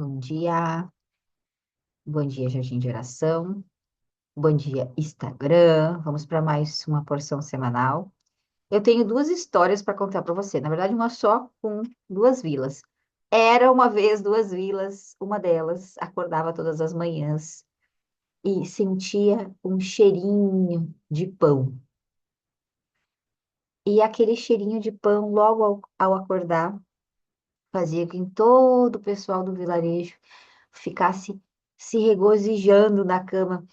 Bom dia, Jardim de Oração, bom dia, Instagram. Vamos para mais uma porção semanal. Eu tenho duas histórias para contar para você, na verdade, uma só com duas vilas. Era uma vez duas vilas, uma delas acordava todas as manhãs e sentia um cheirinho de pão. E aquele cheirinho de pão, logo ao acordar, fazia com que todo o pessoal do vilarejo ficasse se regozijando na cama.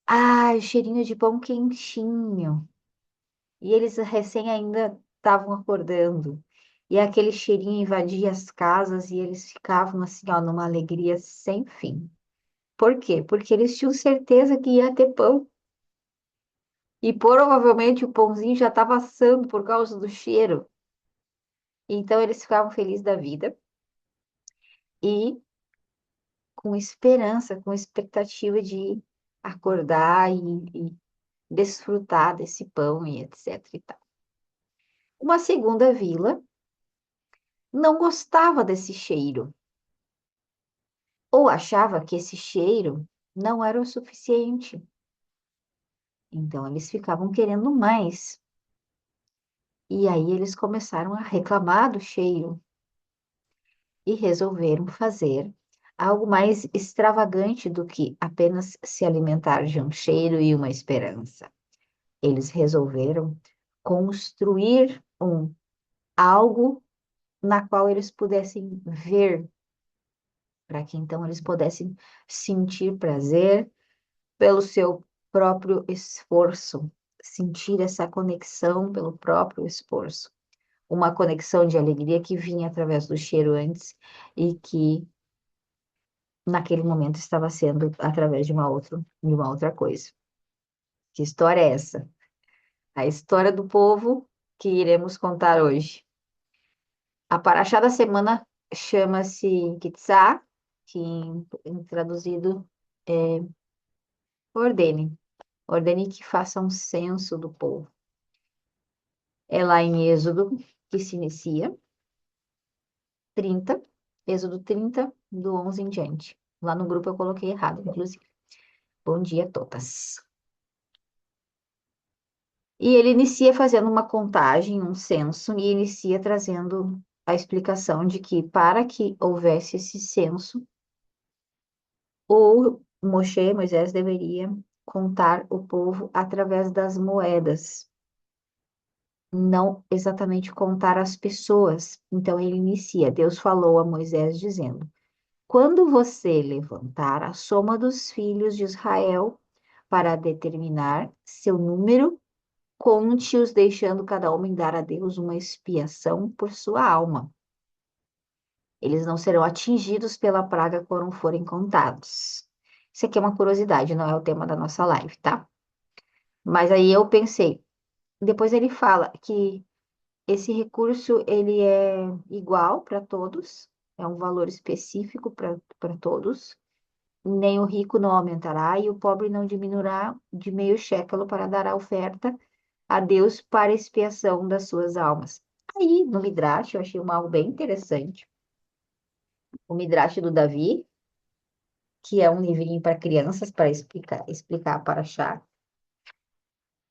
Ah, o cheirinho de pão quentinho. E eles recém ainda estavam acordando. E aquele cheirinho invadia as casas e eles ficavam assim, ó, numa alegria sem fim. Por quê? Porque eles tinham certeza que ia ter pão. E provavelmente o pãozinho já estava assando por causa do cheiro. Então eles ficavam felizes da vida e com esperança, com expectativa de acordar e desfrutar desse pão e etc e tal. Uma segunda vila não gostava desse cheiro, ou achava que esse cheiro não era o suficiente. Então, eles ficavam querendo mais. E aí, eles começaram a reclamar do cheiro e resolveram fazer algo mais extravagante do que apenas se alimentar de um cheiro e uma esperança. Eles resolveram construir algo na qual eles pudessem ver, para que então eles pudessem sentir prazer pelo seu próprio esforço, sentir essa conexão pelo próprio esforço. Uma conexão de alegria que vinha através do cheiro antes e que naquele momento estava sendo através de uma outra coisa. Que história é essa? A história do povo que iremos contar hoje. A paraxá da semana chama-se Kitzá, que traduzido é ordene. Ordene que faça um censo do povo. É lá em Êxodo que se inicia, 30, Êxodo 30, do 11 em diante. Lá no grupo eu coloquei errado, inclusive. Bom dia a todas. E ele inicia fazendo uma contagem, um censo, e inicia trazendo a explicação de que para que houvesse esse censo, o Moisés deveria contar o povo através das moedas, não exatamente contar as pessoas. Então ele inicia, Deus falou a Moisés dizendo: quando você levantar a soma dos filhos de Israel para determinar seu número, conte-os, deixando cada homem dar a Deus uma expiação por sua alma. Eles não serão atingidos pela praga quando forem contados. Isso aqui é uma curiosidade, não é o tema da nossa live, tá? Mas aí eu pensei, depois ele fala que esse recurso ele é igual para todos, é um valor específico para todos. Nem o rico não aumentará e o pobre não diminuirá de meio século para dar a oferta a Deus para expiação das suas almas. Aí, no Midrash, eu achei algo bem interessante. O Midrash do Davi, que é um livrinho para crianças, para explicar para Paraxá.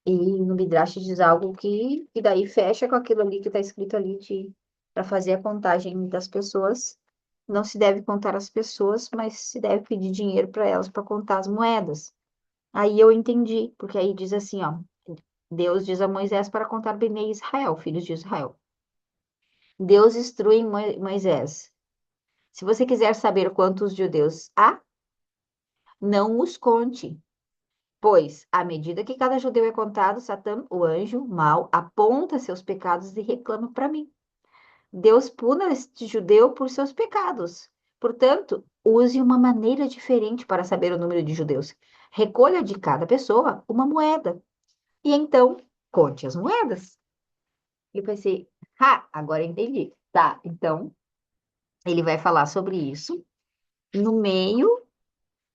E no Midrash diz algo que daí fecha com aquilo ali que está escrito ali para fazer a contagem das pessoas. Não se deve contar as pessoas, mas se deve pedir dinheiro para elas para contar as moedas. Aí eu entendi, porque aí diz assim, ó, Deus diz a Moisés para contar Bnei Israel, filhos de Israel. Deus instrui Moisés. Se você quiser saber quantos judeus há, não os conte, pois, à medida que cada judeu é contado, Satã, o anjo mau, aponta seus pecados e reclama para mim. Deus puna este judeu por seus pecados. Portanto, use uma maneira diferente para saber o número de judeus. Recolha de cada pessoa uma moeda. E então, conte as moedas. E eu pensei, agora entendi. Tá, então, ele vai falar sobre isso no meio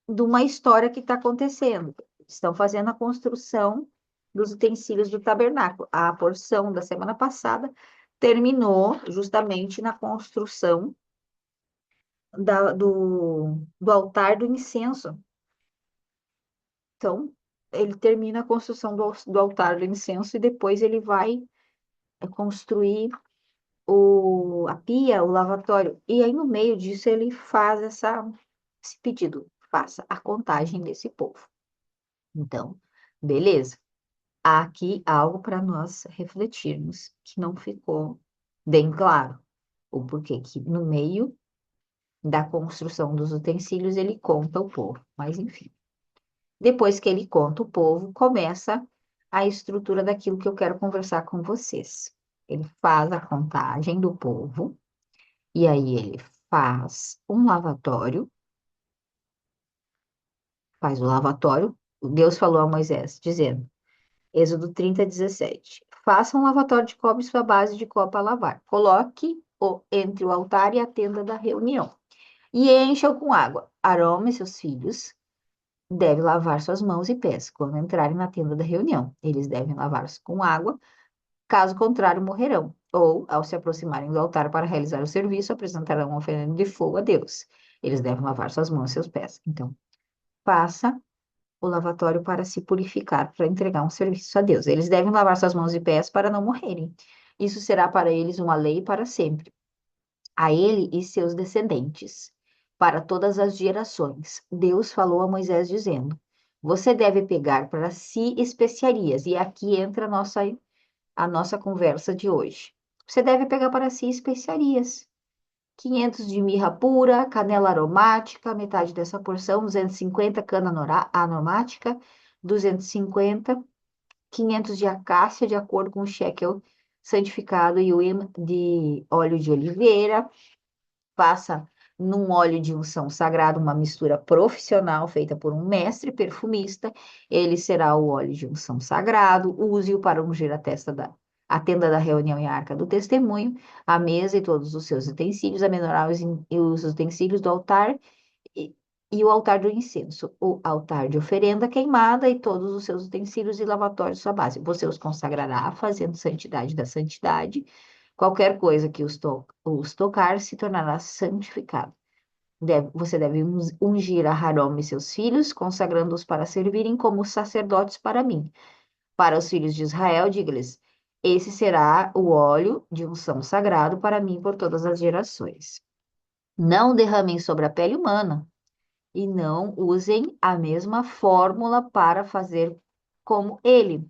de uma história que está acontecendo. Estão fazendo a construção dos utensílios do tabernáculo. A porção da semana passada terminou justamente na construção do altar do incenso. Então, ele termina a construção do altar do incenso e depois ele vai construir a pia, o lavatório. E aí, no meio disso, ele faz esse pedido: faça a contagem desse povo. Então, beleza. Há aqui algo para nós refletirmos que não ficou bem claro. O porquê que no meio da construção dos utensílios ele conta o povo. Mas, enfim. Depois que ele conta o povo, começa a estrutura daquilo que eu quero conversar com vocês. Ele faz a contagem do povo, e aí ele faz um lavatório, faz o lavatório. Deus falou a Moisés, dizendo, Êxodo 30:17: faça um lavatório de cobre sua base de copa a lavar. Coloque-o entre o altar e a tenda da reunião, e encha-o com água. Arão e seus filhos devem lavar suas mãos e pés quando entrarem na tenda da reunião. Eles devem lavar-se com água, caso contrário, morrerão. Ou, ao se aproximarem do altar para realizar o serviço, apresentarão uma oferenda de fogo a Deus. Eles devem lavar suas mãos e seus pés. Então, faça o lavatório para se purificar, para entregar um serviço a Deus. Eles devem lavar suas mãos e pés para não morrerem. Isso será para eles uma lei para sempre, a ele e seus descendentes, para todas as gerações. Deus falou a Moisés dizendo: você deve pegar para si especiarias, e aqui entra a nossa conversa de hoje. Você deve pegar para si especiarias. 500 de mirra pura, canela aromática, metade dessa porção, 250 cana aromática, 250, 500 de acácia, de acordo com o shekel santificado, e o de óleo de oliveira. Passa num óleo de unção sagrado, uma mistura profissional feita por um mestre perfumista. Ele será o óleo de unção sagrado. Use-o para ungir a tenda da reunião e a arca do testemunho, a mesa e todos os seus utensílios, a menorá e os utensílios do altar e, e o altar do incenso, o altar de oferenda queimada e todos os seus utensílios e lavatórios sua base. Você os consagrará, fazendo santidade da santidade. Qualquer coisa que os tocar se tornará santificado. Você deve ungir a Harom e seus filhos, consagrando-os para servirem como sacerdotes para mim. Para os filhos de Israel, diga-lhes: esse será o óleo de unção sagrado para mim por todas as gerações. Não derramem sobre a pele humana e não usem a mesma fórmula para fazer como ele.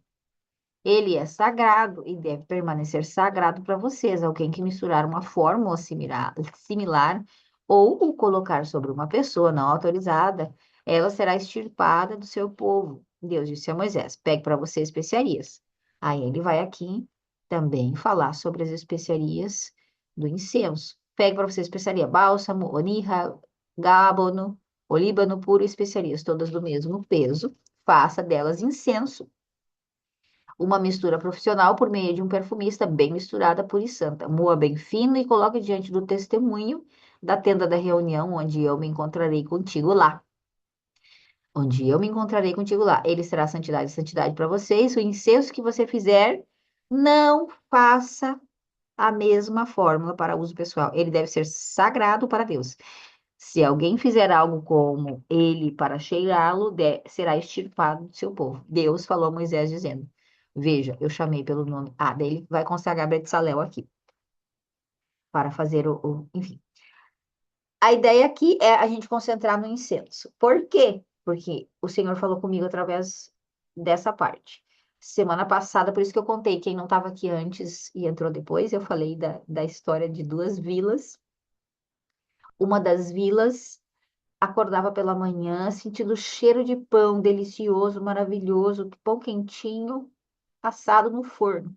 Ele é sagrado e deve permanecer sagrado para vocês. Alguém que misturar uma fórmula similar ou o colocar sobre uma pessoa não autorizada, ela será extirpada do seu povo. Deus disse a Moisés: pegue para você especiarias. Aí ele vai aqui também falar sobre as especiarias do incenso. Pegue para você especiaria bálsamo, onirra, gábano, olíbano puro e especiarias, todas do mesmo peso. Faça delas incenso, uma mistura profissional por meio de um perfumista, bem misturada, pura e santa. Moa bem fino e coloque diante do testemunho da tenda da reunião, onde eu me encontrarei contigo lá. Onde eu me encontrarei contigo lá. Ele será santidade e santidade para vocês. O incenso que você fizer, não faça a mesma fórmula para uso pessoal. Ele deve ser sagrado para Deus. Se alguém fizer algo como ele para cheirá-lo, será extirpado do seu povo. Deus falou a Moisés dizendo: veja, eu chamei pelo nome. Ah, daí ele vai consagrar Betsalel aqui, para fazer enfim. A ideia aqui é a gente concentrar no incenso. Por quê? Porque o Senhor falou comigo através dessa parte. Semana passada, por isso que eu contei, quem não estava aqui antes e entrou depois, eu falei da história de duas vilas. Uma das vilas acordava pela manhã sentindo o cheiro de pão delicioso, maravilhoso, pão quentinho, assado no forno.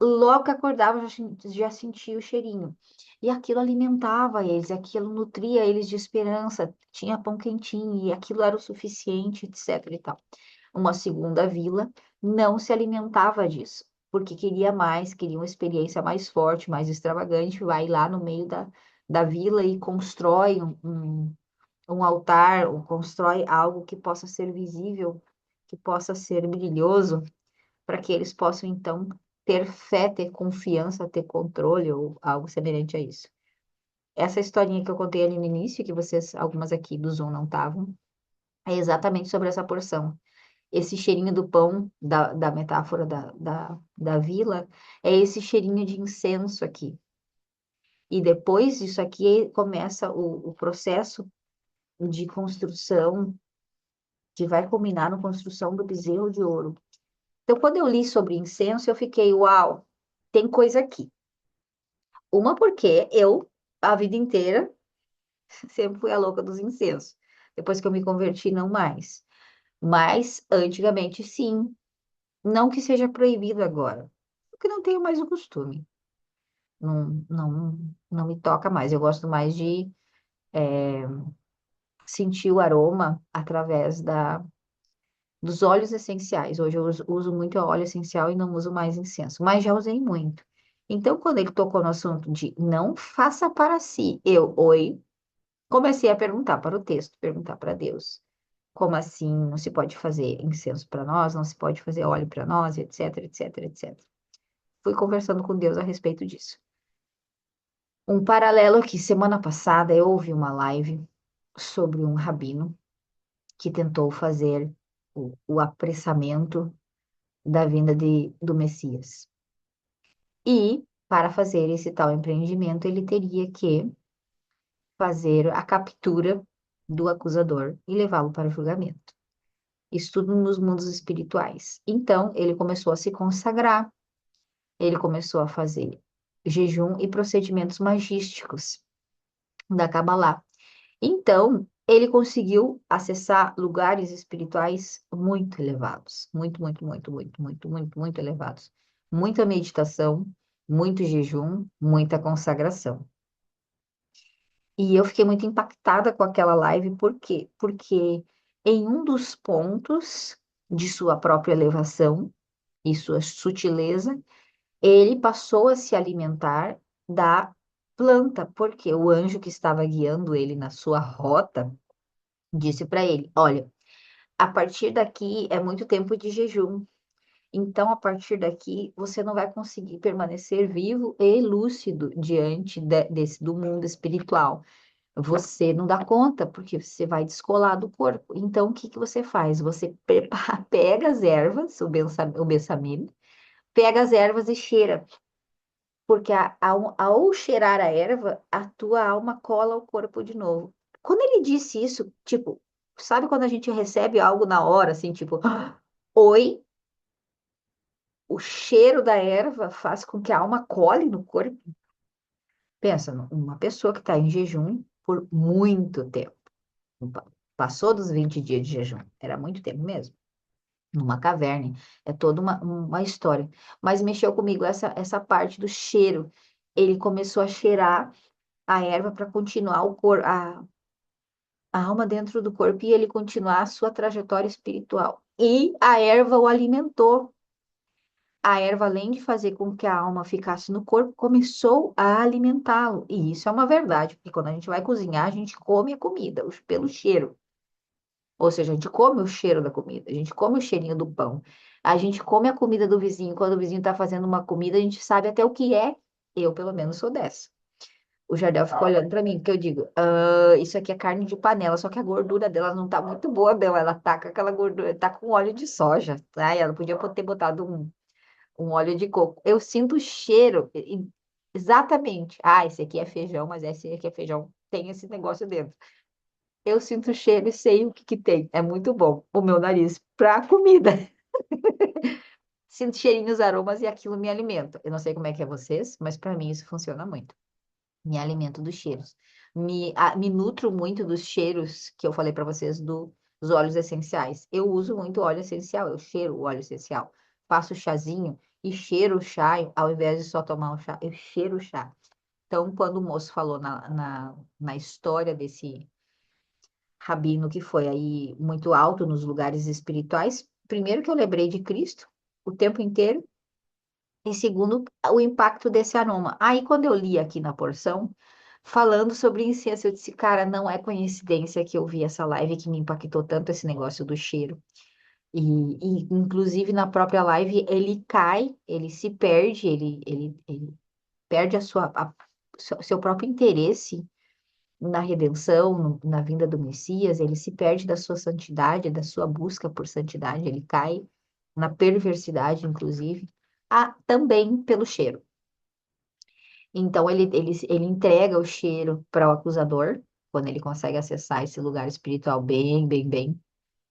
Logo que acordava, já sentia o cheirinho. E aquilo alimentava eles, aquilo nutria eles de esperança. Tinha pão quentinho e aquilo era o suficiente, etc. e tal. Uma segunda vila não se alimentava disso, porque queria mais, queria uma experiência mais forte, mais extravagante. Vai lá no meio da vila e constrói um altar, ou constrói algo que possa ser visível, que possa ser brilhoso, para que eles possam, então, ter fé, ter confiança, ter controle, ou algo semelhante a isso. essa historinha que eu contei ali no início, que vocês, algumas aqui do Zoom não estavam, é exatamente sobre essa porção. Esse cheirinho do pão, da metáfora da vila, é esse cheirinho de incenso aqui. E depois disso aqui começa o processo de construção, que vai culminar na construção do bezerro de ouro. Então, quando eu li sobre incenso, eu fiquei, uau, tem coisa aqui. Uma porque eu, a vida inteira, sempre fui a louca dos incensos. Depois que eu me converti, não mais. Mas, antigamente, sim. Não que seja proibido agora, porque não tenho mais o costume. Não me toca mais. Eu gosto mais de sentir o aroma através dos óleos essenciais. Hoje eu uso muito óleo essencial e não uso mais incenso, mas já usei muito. Então, quando ele tocou no assunto de não faça para si, oi, comecei a perguntar para o texto, perguntar para Deus. Como assim não se pode fazer incenso para nós, não se pode fazer óleo para nós, etc, etc, etc. Fui conversando com Deus a respeito disso. Um paralelo aqui, semana passada eu ouvi uma live sobre um rabino que tentou fazer o apressamento da vinda do Messias. E, para fazer esse tal empreendimento, ele teria que fazer a captura do acusador e levá-lo para o julgamento. Isso tudo nos mundos espirituais. Então, ele começou a se consagrar, ele começou a fazer jejum e procedimentos magísticos da Kabbalah. Então, ele conseguiu acessar lugares espirituais muito elevados, muito, muito, muito, muito, muito, muito, muito elevados. Muita meditação, muito jejum, muita consagração. E eu fiquei muito impactada com aquela live, por quê? Porque em um dos pontos de sua própria elevação e sua sutileza, ele passou a se alimentar da planta, porque o anjo que estava guiando ele na sua rota disse para ele: Olha, a partir daqui é muito tempo de jejum. Então, a partir daqui, você não vai conseguir permanecer vivo e lúcido diante desse do mundo espiritual. Você não dá conta, porque você vai descolar do corpo. Então, o que que você faz? Você pega as ervas, o bensamim, pega as ervas e cheira. Porque ao cheirar a erva, a tua alma cola ao corpo de novo. Quando ele disse isso, tipo, sabe quando a gente recebe algo na hora, assim, tipo, oi, o cheiro da erva faz com que a alma cole no corpo? Pensa, uma pessoa que está em jejum por muito tempo. Passou dos 20 dias de jejum. Era muito tempo mesmo. Numa caverna. É toda uma história. Mas mexeu comigo essa parte do cheiro. Ele começou a cheirar a erva para continuar a alma dentro do corpo e ele continuar a sua trajetória espiritual. E a erva o alimentou. A erva, além de fazer com que a alma ficasse no corpo, começou a alimentá-lo. E isso é uma verdade, porque quando a gente vai cozinhar, a gente come a comida pelo cheiro. Ou seja, a gente come o cheiro da comida, a gente come o cheirinho do pão, a gente come a comida do vizinho. Quando o vizinho está fazendo uma comida, a gente sabe até o que é. Eu, pelo menos, sou dessa. O Jardel fica olhando para mim, porque eu digo, isso aqui é carne de panela, só que a gordura dela não tá muito boa, não. Ela tá com aquela gordura, tá com óleo de soja, tá? E ela podia ter botado um óleo de coco. Eu sinto o cheiro, exatamente. Ah, esse aqui é feijão, mas esse aqui é feijão, tem esse negócio dentro. Eu sinto o cheiro e sei o que que tem. É muito bom o meu nariz para comida. Sinto cheirinhos, aromas e aquilo me alimenta. Eu não sei como é que é vocês, mas para mim isso funciona muito. Me alimento dos cheiros. Me nutro muito dos cheiros que eu falei para vocês dos óleos essenciais. Eu uso muito óleo essencial, eu cheiro o óleo essencial. Faço chazinho e cheiro o chá, ao invés de só tomar um chá, eu cheiro o chá. Então, quando o moço falou na história desse rabino que foi aí muito alto nos lugares espirituais, primeiro que eu lembrei de Cristo o tempo inteiro, e segundo, o impacto desse aroma. Aí, quando eu li aqui na porção, falando sobre incenso, eu disse, cara, não é coincidência que eu vi essa live que me impactou tanto esse negócio do cheiro. Inclusive, na própria live, ele cai, ele se perde, ele perde seu próprio interesse na redenção, na vinda do Messias, ele se perde da sua santidade, da sua busca por santidade, ele cai na perversidade, inclusive, também pelo cheiro. Então, ele entrega o cheiro para o acusador, quando ele consegue acessar esse lugar espiritual bem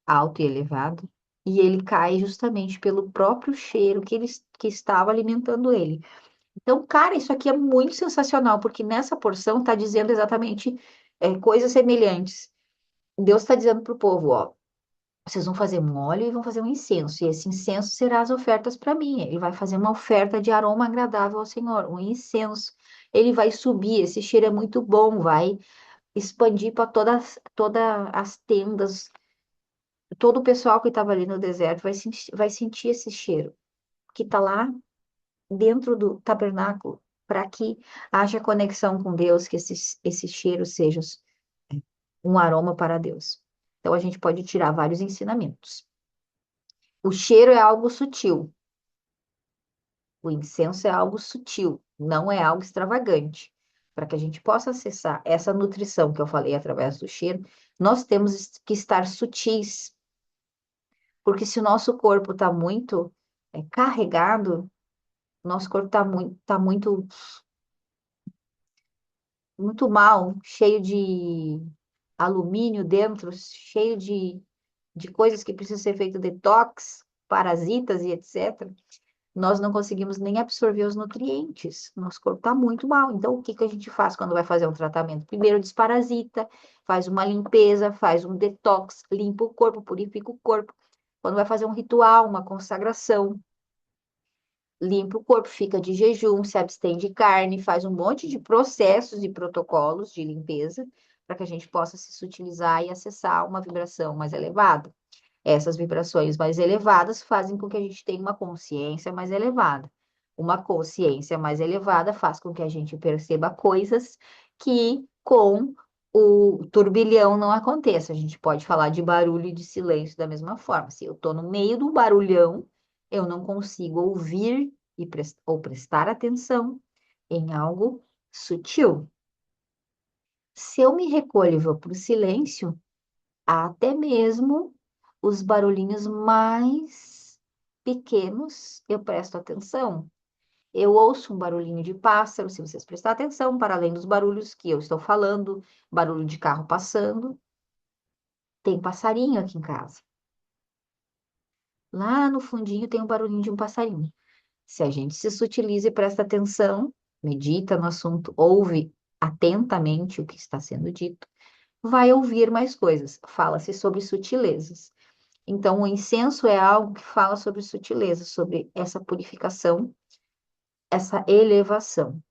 alto e elevado, e ele cai justamente pelo próprio cheiro que estava alimentando ele. Então, cara, isso aqui é muito sensacional, porque nessa porção está dizendo exatamente coisas semelhantes. Deus está dizendo para o povo, ó, vocês vão fazer um óleo e vão fazer um incenso, e esse incenso será as ofertas para mim. Ele vai fazer uma oferta de aroma agradável ao Senhor, um incenso. Ele vai subir, esse cheiro é muito bom, vai expandir para todas as tendas, todo o pessoal que estava ali no deserto vai sentir esse cheiro, que está lá dentro do tabernáculo, para que haja conexão com Deus, que esse cheiro seja um aroma para Deus. Então a gente pode tirar vários ensinamentos. O cheiro é algo sutil, o incenso é algo sutil, não é algo extravagante. Para que a gente possa acessar essa nutrição que eu falei através do cheiro, nós temos que estar sutis, porque se o nosso corpo está muito carregado, nosso corpo tá muito mal, cheio de alumínio dentro, cheio de coisas que precisam ser feito detox, parasitas e etc. Nós não conseguimos nem absorver os nutrientes. Nosso corpo está muito mal. Então, o que que a gente faz quando vai fazer um tratamento? Primeiro desparasita, faz uma limpeza, faz um detox, limpa o corpo, purifica o corpo. Quando vai fazer um ritual, uma consagração, limpa o corpo, fica de jejum, se abstém de carne, faz um monte de processos e protocolos de limpeza para que a gente possa se sutilizar e acessar uma vibração mais elevada. Essas vibrações mais elevadas fazem com que a gente tenha uma consciência mais elevada. Uma consciência mais elevada faz com que a gente perceba coisas que com o turbilhão não aconteça. A gente pode falar de barulho e de silêncio da mesma forma. Se eu estou no meio do barulhão, eu não consigo ouvir ou prestar atenção em algo sutil. Se eu me recolho e vou para o silêncio, até mesmo os barulhinhos mais pequenos eu presto atenção. Eu ouço um barulhinho de pássaro, se vocês prestar atenção, para além dos barulhos que eu estou falando, barulho de carro passando, tem passarinho aqui em casa. Lá no fundinho tem um barulhinho de um passarinho. Se a gente se sutiliza e presta atenção, medita no assunto, ouve atentamente o que está sendo dito, vai ouvir mais coisas. Fala-se sobre sutilezas. Então, o incenso é algo que fala sobre sutileza, sobre essa purificação, essa elevação.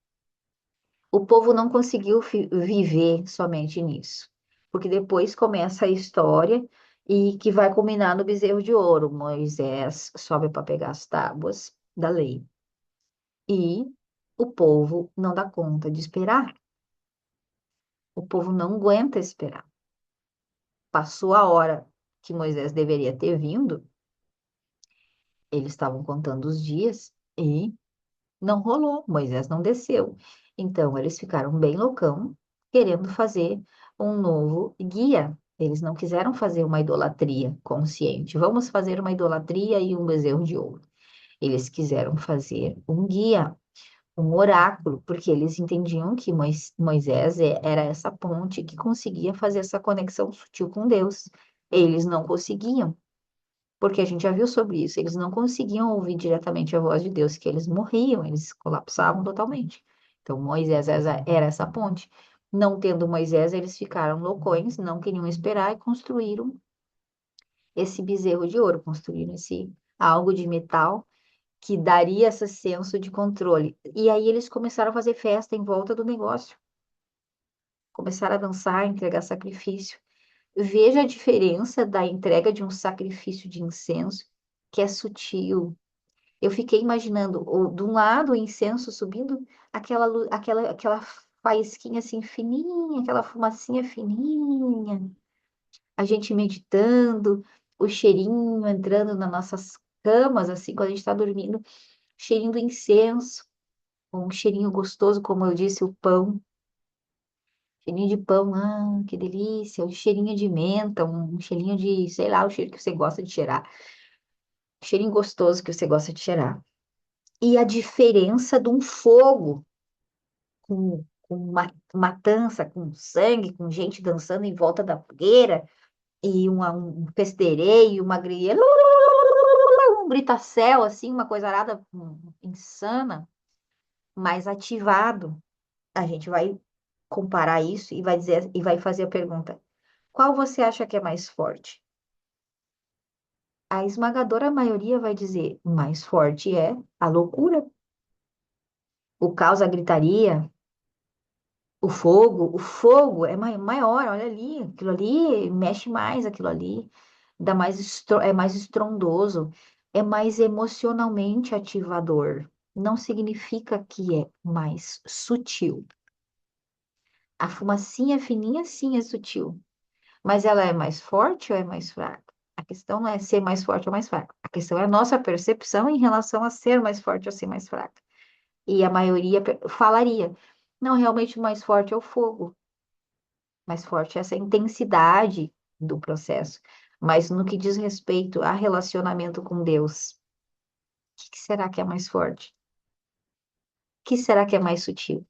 O povo não conseguiu viver somente nisso, porque depois começa a história e que vai culminar no bezerro de ouro. Moisés sobe para pegar as tábuas da lei e o povo não dá conta de esperar. O povo não aguenta esperar. Passou a hora que Moisés deveria ter vindo, eles estavam contando os dias e não rolou, Moisés não desceu. Então, eles ficaram bem loucão, querendo fazer um novo guia. Eles não quiseram fazer uma idolatria consciente. Vamos fazer uma idolatria e um bezerro de ouro. Eles quiseram fazer um guia, um oráculo, porque eles entendiam que Moisés era essa ponte que conseguia fazer essa conexão sutil com Deus. Eles não conseguiam porque a gente já viu sobre isso, eles não conseguiam ouvir diretamente a voz de Deus, que eles morriam, eles colapsavam totalmente. Então, Moisés era essa ponte. Não tendo Moisés, eles ficaram loucões, não queriam esperar e construíram esse bezerro de ouro, construíram esse algo de metal que daria esse senso de controle. E aí eles começaram a fazer festa em volta do negócio, começaram a dançar, entregar sacrifício. Veja a diferença da entrega de um sacrifício de incenso, que é sutil. Eu fiquei imaginando, de um lado o incenso subindo, aquela faísquinha assim fininha, aquela fumacinha fininha, a gente meditando, o cheirinho entrando nas nossas camas, assim, quando a gente está dormindo, cheirinho do incenso. Um cheirinho gostoso, como eu disse, o pão. Cheirinho de pão, que delícia. Um cheirinho de menta, um cheirinho de, sei lá, o cheiro que você gosta de cheirar. Um cheirinho gostoso que você gosta de cheirar. E a diferença de um fogo com matança, com sangue, com gente dançando em volta da fogueira, e um festeirê, uma grelha, um grita-céu, assim, uma coisa arada insana, mais ativado. A gente vai comparar isso e vai dizer e vai fazer a pergunta: qual você acha que é mais forte? A esmagadora maioria vai dizer: mais forte é a loucura, o caos, a gritaria, o fogo é maior, olha ali, aquilo ali mexe mais, aquilo ali é mais estrondoso, é mais emocionalmente ativador. Não significa que é mais sutil. A fumacinha fininha sim é sutil, mas ela é mais forte ou é mais fraca? A questão não é ser mais forte ou mais fraca. A questão é a nossa percepção em relação a ser mais forte ou ser mais fraca. E a maioria falaria, não, realmente o mais forte é o fogo. Mais forte é essa intensidade do processo. Mas no que diz respeito a relacionamento com Deus, o que será que é mais forte? O que será que é mais sutil?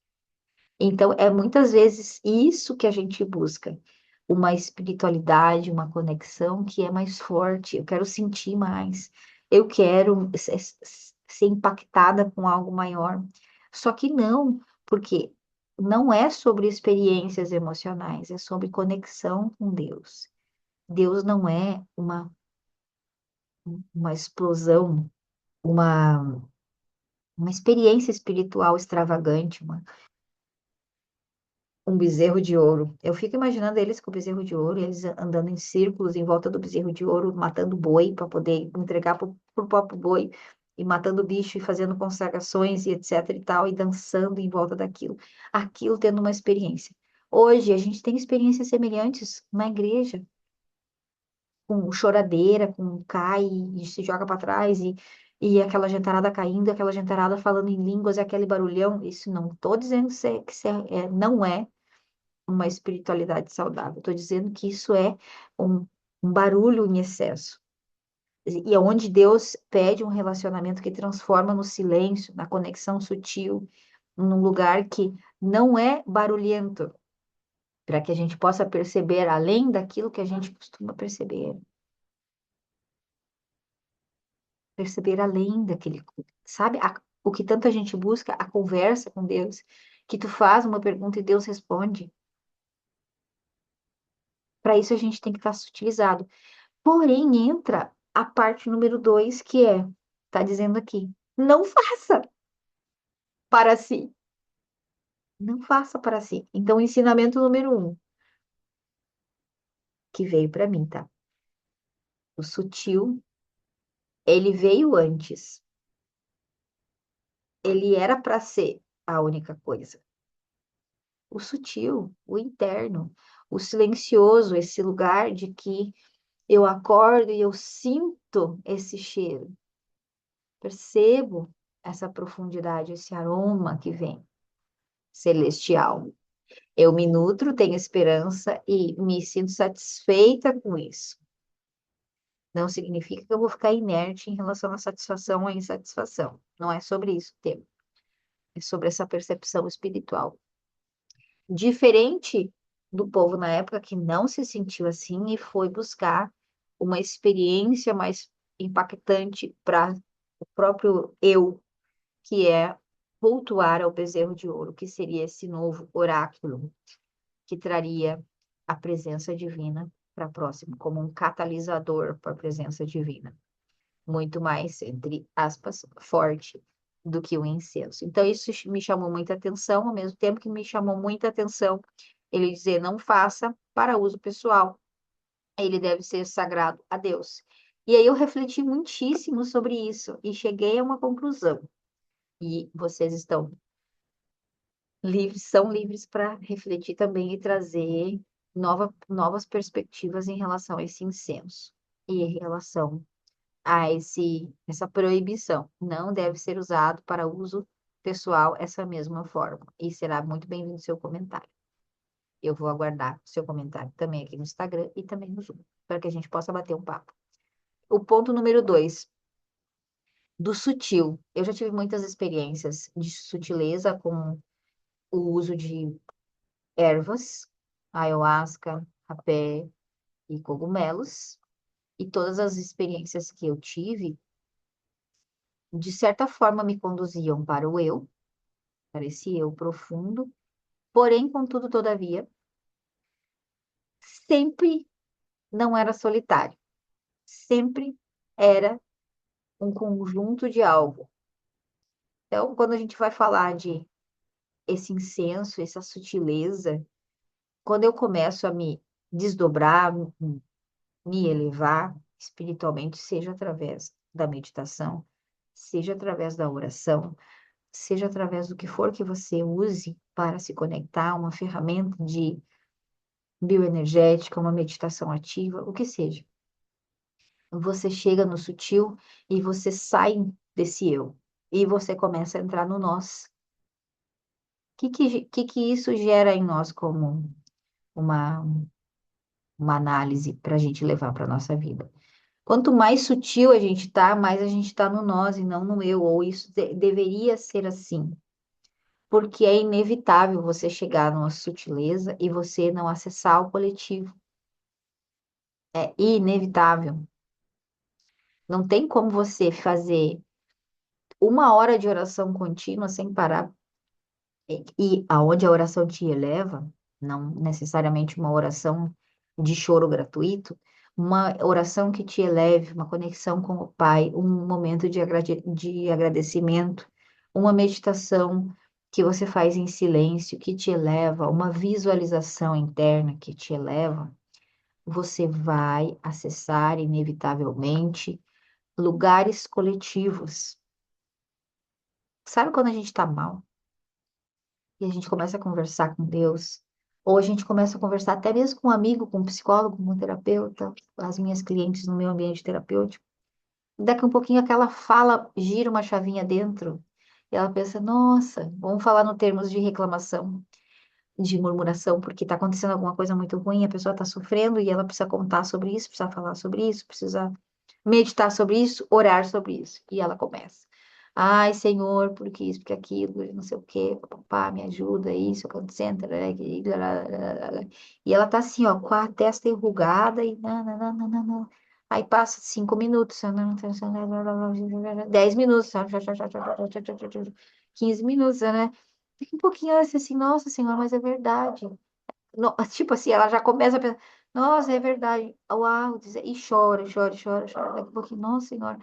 Então, é muitas vezes isso que a gente busca, uma espiritualidade, uma conexão que é mais forte. Eu quero sentir mais, eu quero ser impactada com algo maior. Só que não, porque não é sobre experiências emocionais, é sobre conexão com Deus. Deus não é uma explosão, uma, uma experiência espiritual extravagante, um bezerro de ouro. Eu fico imaginando eles com o bezerro de ouro, eles andando em círculos em volta do bezerro de ouro, matando boi para poder entregar para o próprio boi, e matando bicho e fazendo consagrações e etc e tal, e dançando em volta daquilo. Aquilo tendo uma experiência. Hoje a gente tem experiências semelhantes na igreja, com choradeira, com cai e se joga para trás e aquela gentarada caindo, aquela gentarada falando em línguas, e aquele barulhão. Isso não estou dizendo não é uma espiritualidade saudável. Estou dizendo que isso é um, um barulho em excesso. E é onde Deus pede um relacionamento que transforma no silêncio, na conexão sutil, num lugar que não é barulhento, para que a gente possa perceber além daquilo que a gente costuma perceber. Perceber além daquele, sabe? O que tanta gente busca, a conversa com Deus, que tu faz uma pergunta e Deus responde. Para isso a gente tem que estar sutilizado. Porém, entra a parte número dois, que tá dizendo aqui, não faça para si. Não faça para si. Então, ensinamento número um, que veio para mim, tá? O sutil, ele veio antes. Ele era para ser a única coisa. O sutil, o interno, o silencioso, esse lugar de que eu acordo e eu sinto esse cheiro, percebo essa profundidade, esse aroma que vem celestial. Eu me nutro, tenho esperança e me sinto satisfeita com isso. Não significa que eu vou ficar inerte em relação à satisfação ou insatisfação. Não é sobre isso o tema. É sobre essa percepção espiritual. Diferente do povo na época que não se sentiu assim e foi buscar uma experiência mais impactante para o próprio eu, que é cultuar ao bezerro de ouro, que seria esse novo oráculo que traria a presença divina para próximo, como um catalisador para a presença divina. Muito mais, entre aspas, forte do que o incenso. Então, isso me chamou muita atenção, ao mesmo tempo que me chamou muita atenção ele dizer: não faça para uso pessoal, ele deve ser sagrado a Deus. E aí eu refleti muitíssimo sobre isso e cheguei a uma conclusão. E vocês estão livres, são livres para refletir também e trazer novas perspectivas em relação a esse incenso e em relação a essa proibição. Não deve ser usado para uso pessoal essa mesma forma. E será muito bem-vindo o seu comentário. Eu vou aguardar o seu comentário também aqui no Instagram e também no Zoom, para que a gente possa bater um papo. O ponto número 2, do sutil. Eu já tive muitas experiências de sutileza com o uso de ervas, ayahuasca, rapé e cogumelos. E todas as experiências que eu tive, de certa forma, me conduziam para o eu, para esse eu profundo. Porém, contudo, todavia, sempre não era solitário. Sempre era um conjunto de algo. Então, quando a gente vai falar de esse incenso, essa sutileza, quando eu começo a me desdobrar, me elevar espiritualmente, seja através da meditação, seja através da oração, seja através do que for que você use para se conectar, uma ferramenta de bioenergética, uma meditação ativa, o que seja. Você chega no sutil e você sai desse eu. E você começa a entrar no nós. O que isso gera em nós como uma, uma análise para a gente levar para a nossa vida? Quanto mais sutil a gente tá, mais a gente está no nós e não no eu, ou isso deveria ser assim. Porque é inevitável você chegar numa sutileza e você não acessar o coletivo. É inevitável. Não tem como você fazer 1 hora de oração contínua sem parar. E aonde a oração te eleva, não necessariamente uma oração de choro gratuito, uma oração que te eleve, uma conexão com o Pai, um momento de agradecimento, uma meditação que você faz em silêncio, que te eleva, uma visualização interna que te eleva, você vai acessar inevitavelmente lugares coletivos. Sabe quando a gente está mal? E a gente começa a conversar com Deus, ou a gente começa a conversar até mesmo com um amigo, com um psicólogo, com um terapeuta, as minhas clientes no meu ambiente terapêutico. Daqui um pouquinho aquela fala gira uma chavinha dentro, e ela pensa, nossa, vamos falar no termos de reclamação, de murmuração, porque está acontecendo alguma coisa muito ruim, a pessoa está sofrendo e ela precisa contar sobre isso, precisa falar sobre isso, precisa meditar sobre isso, orar sobre isso. E ela começa. Ai, Senhor, porque isso, porque aquilo, não sei o quê, papá, me ajuda, isso acontecendo. E ela tá assim, ó, com a testa enrugada e não, não, não, não, não, não. Aí passa 5 minutos, 10 minutos, 15 minutos, né? Daqui um pouquinho ela disse assim, nossa Senhora, mas é verdade. Tipo assim, ela já começa a pensar, nossa, é verdade. Uau, e chora, chora, chora, chora. Daqui a pouquinho, nossa Senhora,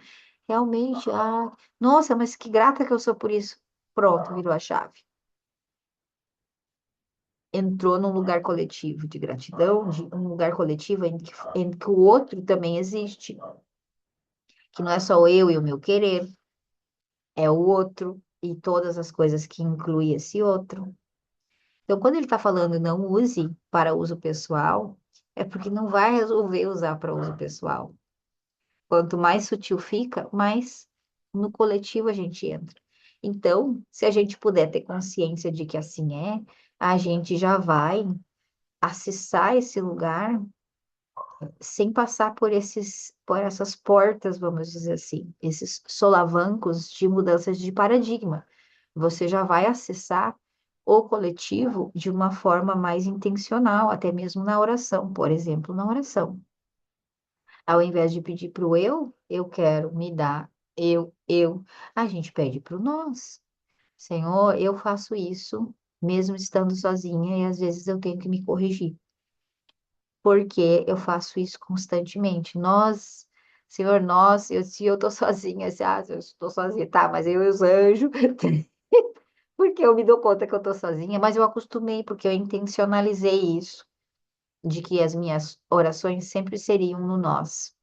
realmente, nossa, mas que grata que eu sou por isso. Pronto, virou a chave. Entrou num lugar coletivo de gratidão, um lugar coletivo em que o outro também existe, que não é só eu e o meu querer, é o outro e todas as coisas que inclui esse outro. Então, quando ele está falando não use para uso pessoal, é porque não vai resolver usar para uso pessoal. Quanto mais sutil fica, mais no coletivo a gente entra. Então, se a gente puder ter consciência de que assim é, a gente já vai acessar esse lugar sem passar por essas portas, vamos dizer assim, esses solavancos de mudanças de paradigma. Você já vai acessar o coletivo de uma forma mais intencional, até mesmo na oração, por exemplo, na oração. Ao invés de pedir para o eu quero, me dá, a gente pede para o nós. Senhor, eu faço isso, mesmo estando sozinha, e às vezes eu tenho que me corrigir, porque eu faço isso constantemente. Nós, Senhor, se eu tô sozinha, eu estou sozinha, tá, mas eu e os anjos, porque eu me dou conta que eu tô sozinha, mas eu acostumei, porque eu intencionalizei isso, de que as minhas orações sempre seriam no nós,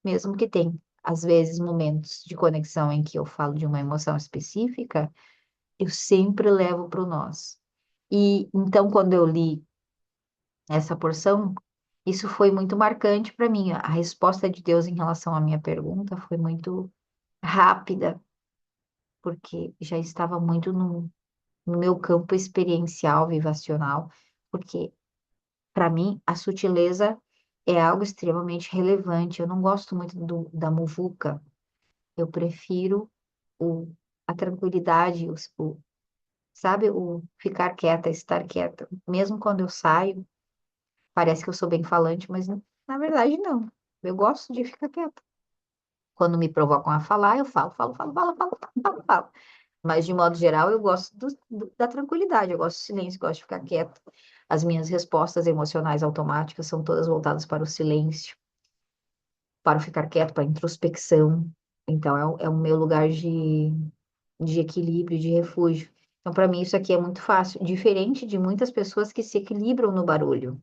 mesmo que tenha, às vezes, momentos de conexão em que eu falo de uma emoção específica, eu sempre levo para o nós. E então, quando eu li essa porção, isso foi muito marcante para mim. A resposta de Deus em relação à minha pergunta foi muito rápida. porque já estava muito no meu campo experiencial, vivacional, porque para mim a sutileza é algo extremamente relevante. Eu não gosto muito da muvuca, eu prefiro o, a tranquilidade, sabe, o ficar quieta, estar quieta. Mesmo quando eu saio, parece que eu sou bem falante, mas na verdade não. Eu gosto de ficar quieta. Quando me provocam a falar, eu falo. Mas, de modo geral, eu gosto da tranquilidade, eu gosto do silêncio, gosto de ficar quieta. As minhas respostas emocionais automáticas são todas voltadas para o silêncio, para o ficar quieto, para a introspecção. Então, é o meu lugar de equilíbrio, de refúgio. Então, para mim, isso aqui é muito fácil, diferente de muitas pessoas que se equilibram no barulho.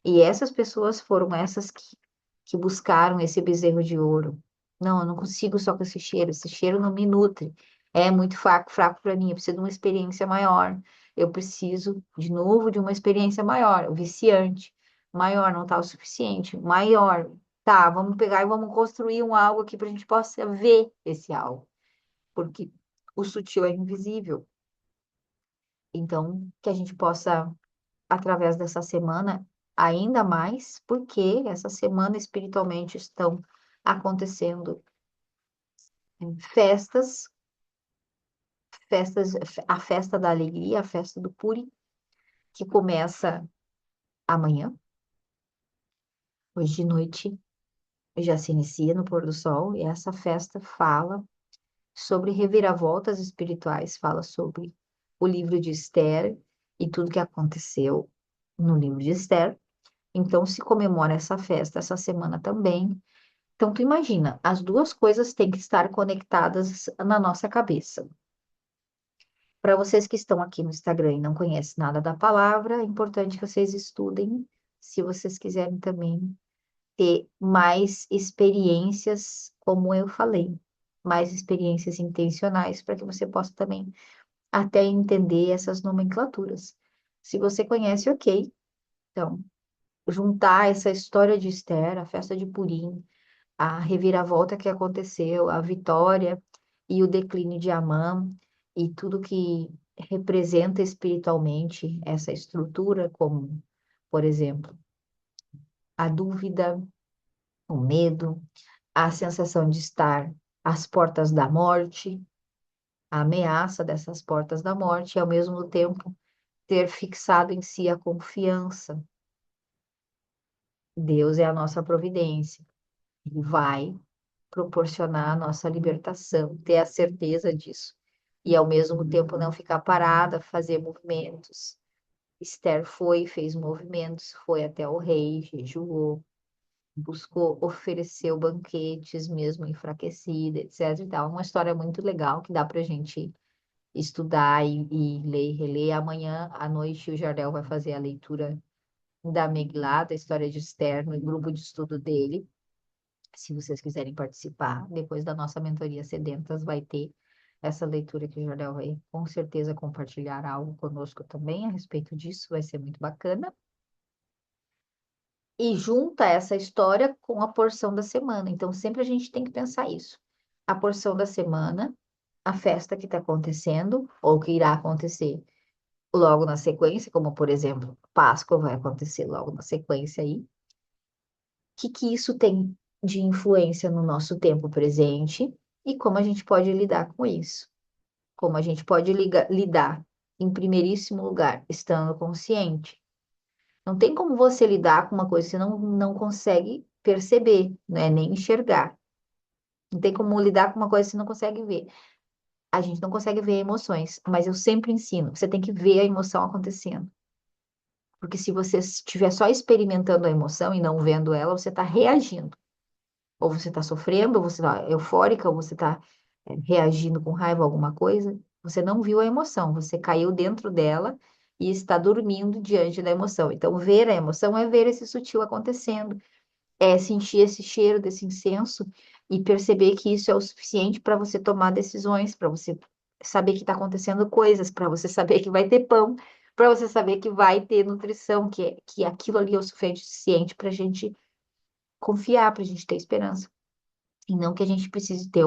E essas pessoas foram essas que buscaram esse bezerro de ouro. Não, eu não consigo só com esse cheiro não me nutre. É muito fraco para mim, eu preciso de uma experiência maior. Eu preciso, de novo, de uma experiência maior, o viciante. Maior, não está o suficiente. Maior. Tá, vamos pegar e vamos construir um algo aqui para a gente possa ver esse algo. Porque o sutil é invisível. Então, que a gente possa através dessa semana, ainda mais porque essa semana espiritualmente estão acontecendo festas, festas, a festa da alegria, a festa do Puri, que começa amanhã, hoje de noite, já se inicia no pôr do sol, e essa festa fala sobre reviravoltas espirituais, fala sobre o livro de Esther e tudo que aconteceu no livro de Esther. Então, se comemora essa festa essa semana também. Então, tu imagina, as duas coisas têm que estar conectadas na nossa cabeça. Para vocês que estão aqui no Instagram e não conhecem nada da palavra, é importante que vocês estudem, se vocês quiserem também ter mais experiências, como eu falei, mais experiências intencionais, para que você possa também até entender essas nomenclaturas. Se você conhece, ok. Então, juntar essa história de Esther, a festa de Purim, a reviravolta que aconteceu, a vitória e o declínio de Amã e tudo que representa espiritualmente essa estrutura, como, por exemplo, a dúvida, o medo, a sensação de estar às portas da morte, a ameaça dessas portas da morte, e ao mesmo tempo ter fixado em si a confiança. Deus é a nossa providência. Ele vai proporcionar a nossa libertação, ter a certeza disso. E ao mesmo tempo não ficar parada, fazer movimentos. Esther foi, fez movimentos, foi até o rei, jejuou, buscou, ofereceu banquetes, mesmo enfraquecida, etc. E tal. Uma história muito legal que dá para a gente estudar e ler e reler. Amanhã à noite o Jardel vai fazer a leitura da Megilá, da história de Esther, no grupo de estudo dele. Se vocês quiserem participar, depois da nossa mentoria Sedentas, vai ter essa leitura que o Jardel vai com certeza compartilhar algo conosco também a respeito disso, vai ser muito bacana. E junta essa história com a porção da semana. Então, sempre a gente tem que pensar isso. A porção da semana, a festa que está acontecendo, ou que irá acontecer logo na sequência, como por exemplo, Páscoa vai acontecer logo na sequência aí. Que isso tem de influência no nosso tempo presente e como a gente pode lidar com isso. Como a gente pode lidar, em primeiríssimo lugar, estando consciente. Não tem como você lidar com uma coisa que você não consegue perceber, né? Nem enxergar. Não tem como lidar com uma coisa que você não consegue ver. A gente não consegue ver emoções, mas eu sempre ensino, você tem que ver a emoção acontecendo. Porque se você estiver só experimentando a emoção e não vendo ela, você está reagindo. Ou você está sofrendo, ou você está eufórica, ou você está reagindo com raiva a alguma coisa. Você não viu a emoção, você caiu dentro dela e está dormindo diante da emoção. Então, ver a emoção é ver esse sutil acontecendo, é sentir esse cheiro desse incenso e perceber que isso é o suficiente para você tomar decisões, para você saber que está acontecendo coisas, para você saber que vai ter pão, para você saber que vai ter nutrição, que aquilo ali é o suficiente para a gente confiar, para a gente ter esperança. E não que a gente precise ter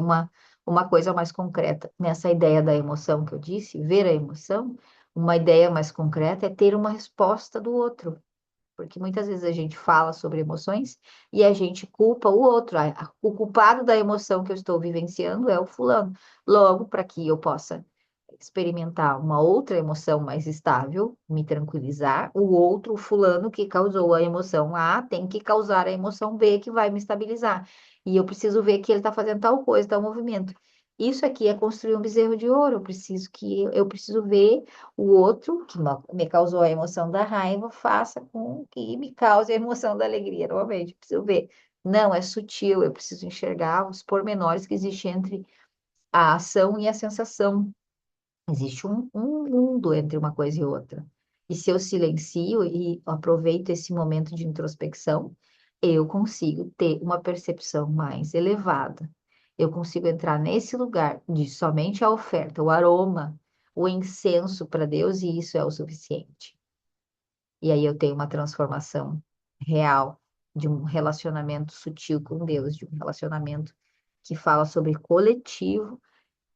uma coisa mais concreta. Nessa ideia da emoção que eu disse, ver a emoção, uma ideia mais concreta é ter uma resposta do outro. Porque muitas vezes a gente fala sobre emoções e a gente culpa o outro. O culpado da emoção que eu estou vivenciando é o fulano. Logo, para que eu possa experimentar uma outra emoção mais estável, me tranquilizar, o outro, o fulano que causou a emoção A, tem que causar a emoção B que vai me estabilizar. E eu preciso ver que ele está fazendo tal coisa, tal movimento. Isso aqui é construir um bezerro de ouro. Eu preciso ver o outro que me causou a emoção da raiva, faça com que me cause a emoção da alegria. Novamente, eu preciso ver. Não, é sutil, eu preciso enxergar os pormenores que existem entre a ação e a sensação. Existe um mundo entre uma coisa e outra. E se eu silencio e aproveito esse momento de introspecção, eu consigo ter uma percepção mais elevada. Eu consigo entrar nesse lugar de somente a oferta, o aroma, o incenso para Deus, e isso é o suficiente. E aí eu tenho uma transformação real de um relacionamento sutil com Deus, de um relacionamento que fala sobre coletivo,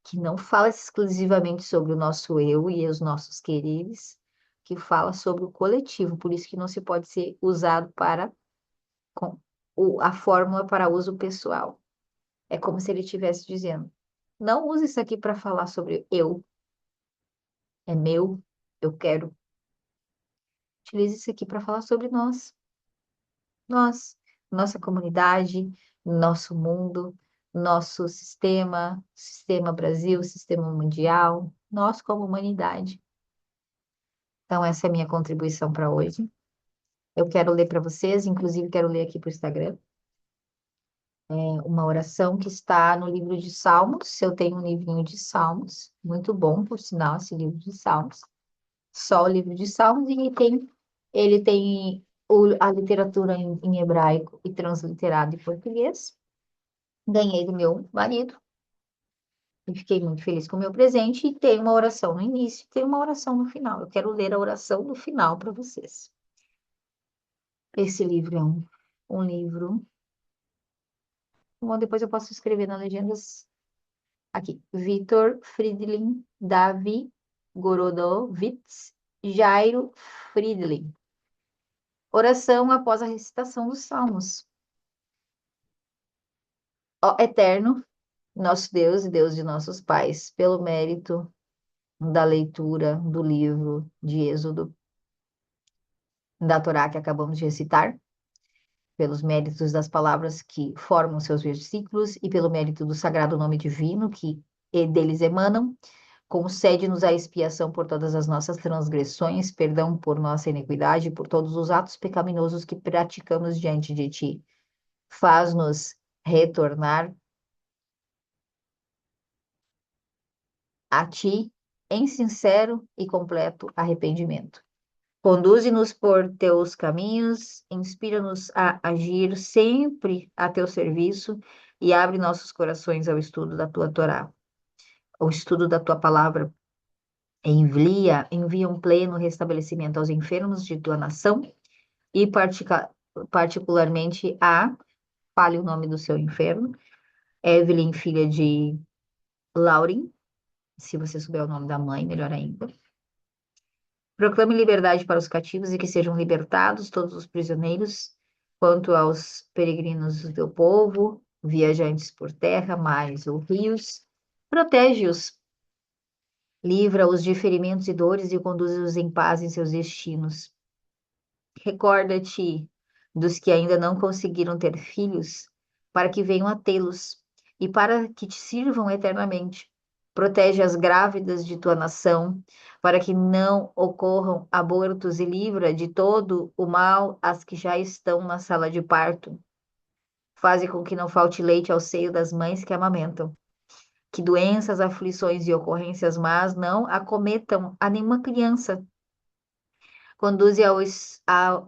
que não fala exclusivamente sobre o nosso eu e os nossos quereres, que fala sobre o coletivo, por isso que não se pode ser usado para com, a fórmula para uso pessoal. É como se ele estivesse dizendo: não use isso aqui para falar sobre eu, é meu, eu quero. Utilize isso aqui para falar sobre nós, nossa comunidade, nosso mundo, nosso sistema Brasil, sistema mundial, nós como humanidade. Então, essa é a minha contribuição para hoje. Eu quero ler para vocês, inclusive quero ler aqui para o Instagram, uma oração que está no livro de Salmos. Eu tenho um livrinho de Salmos, muito bom, por sinal, esse livro de Salmos. Só o livro de Salmos, e ele tem a literatura em hebraico e transliterado em português. Ganhei do meu marido e fiquei muito feliz com o meu presente. E tem uma oração no início, e tem uma oração no final. Eu quero ler a oração do final para vocês. Esse livro é um livro. Bom, depois eu posso escrever nas legendas aqui. Vitor Friedlin, Davi Gorodovitz, Jairo Friedlin. Oração após a recitação dos Salmos. Ó Eterno, nosso Deus e Deus de nossos pais, pelo mérito da leitura do livro de Êxodo, da Torá que acabamos de recitar, pelos méritos das palavras que formam seus versículos e pelo mérito do sagrado nome divino que deles emanam, concede-nos a expiação por todas as nossas transgressões, perdão por nossa iniquidade, por todos os atos pecaminosos que praticamos diante de ti. Faz-nos retornar a ti em sincero e completo arrependimento. Conduze-nos por teus caminhos, inspira-nos a agir sempre a teu serviço e abre nossos corações ao estudo da tua Torá, ao estudo da tua palavra. Envia um pleno restabelecimento aos enfermos de tua nação e particularmente fale o nome do seu enfermo, Evelyn, filha de Lauren, se você souber o nome da mãe, melhor ainda. Proclame liberdade para os cativos e que sejam libertados todos os prisioneiros, quanto aos peregrinos do teu povo, viajantes por terra, mares ou rios. Protege-os, livra-os de ferimentos e dores e conduze-os em paz em seus destinos. Recorda-te dos que ainda não conseguiram ter filhos, para que venham a tê-los e para que te sirvam eternamente. Protege as grávidas de tua nação, para que não ocorram abortos, e livra de todo o mal as que já estão na sala de parto. Faze com que não falte leite ao seio das mães que amamentam. Que doenças, aflições e ocorrências más não acometam a nenhuma criança. Conduze ao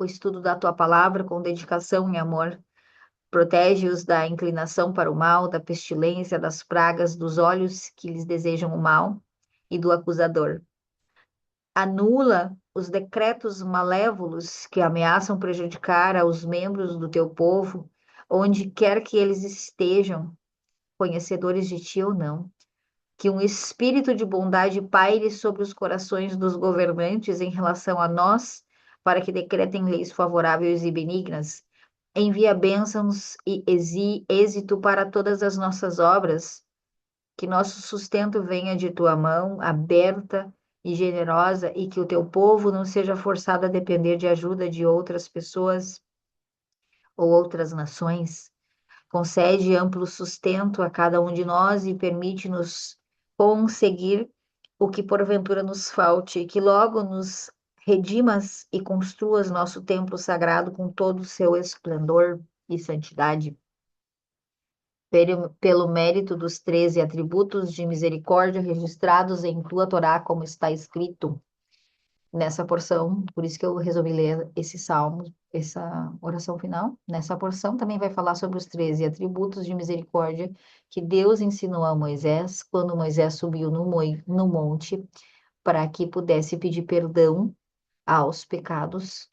estudo da tua palavra com dedicação e amor. Protege-os da inclinação para o mal, da pestilência, das pragas, dos olhos que lhes desejam o mal e do acusador. Anula os decretos malévolos que ameaçam prejudicar aos membros do teu povo, onde quer que eles estejam. conhecedores de ti ou não, que um espírito de bondade paire sobre os corações dos governantes em relação a nós, para que decretem leis favoráveis e benignas. Envia bênçãos e êxito para todas as nossas obras, que nosso sustento venha de tua mão, aberta e generosa, e que o teu povo não seja forçado a depender de ajuda de outras pessoas ou outras nações. Concede amplo sustento a cada um de nós e permite-nos conseguir o que porventura nos falte, e que logo nos redimas e construas nosso templo sagrado com todo o seu esplendor e santidade. Pelo mérito dos 13 atributos de misericórdia registrados em tua Torá, como está escrito nessa porção, por isso que eu resolvi ler esse salmo, essa oração final. Nessa porção também vai falar sobre os 13 atributos de misericórdia que Deus ensinou a Moisés quando Moisés subiu no monte para que pudesse pedir perdão aos pecados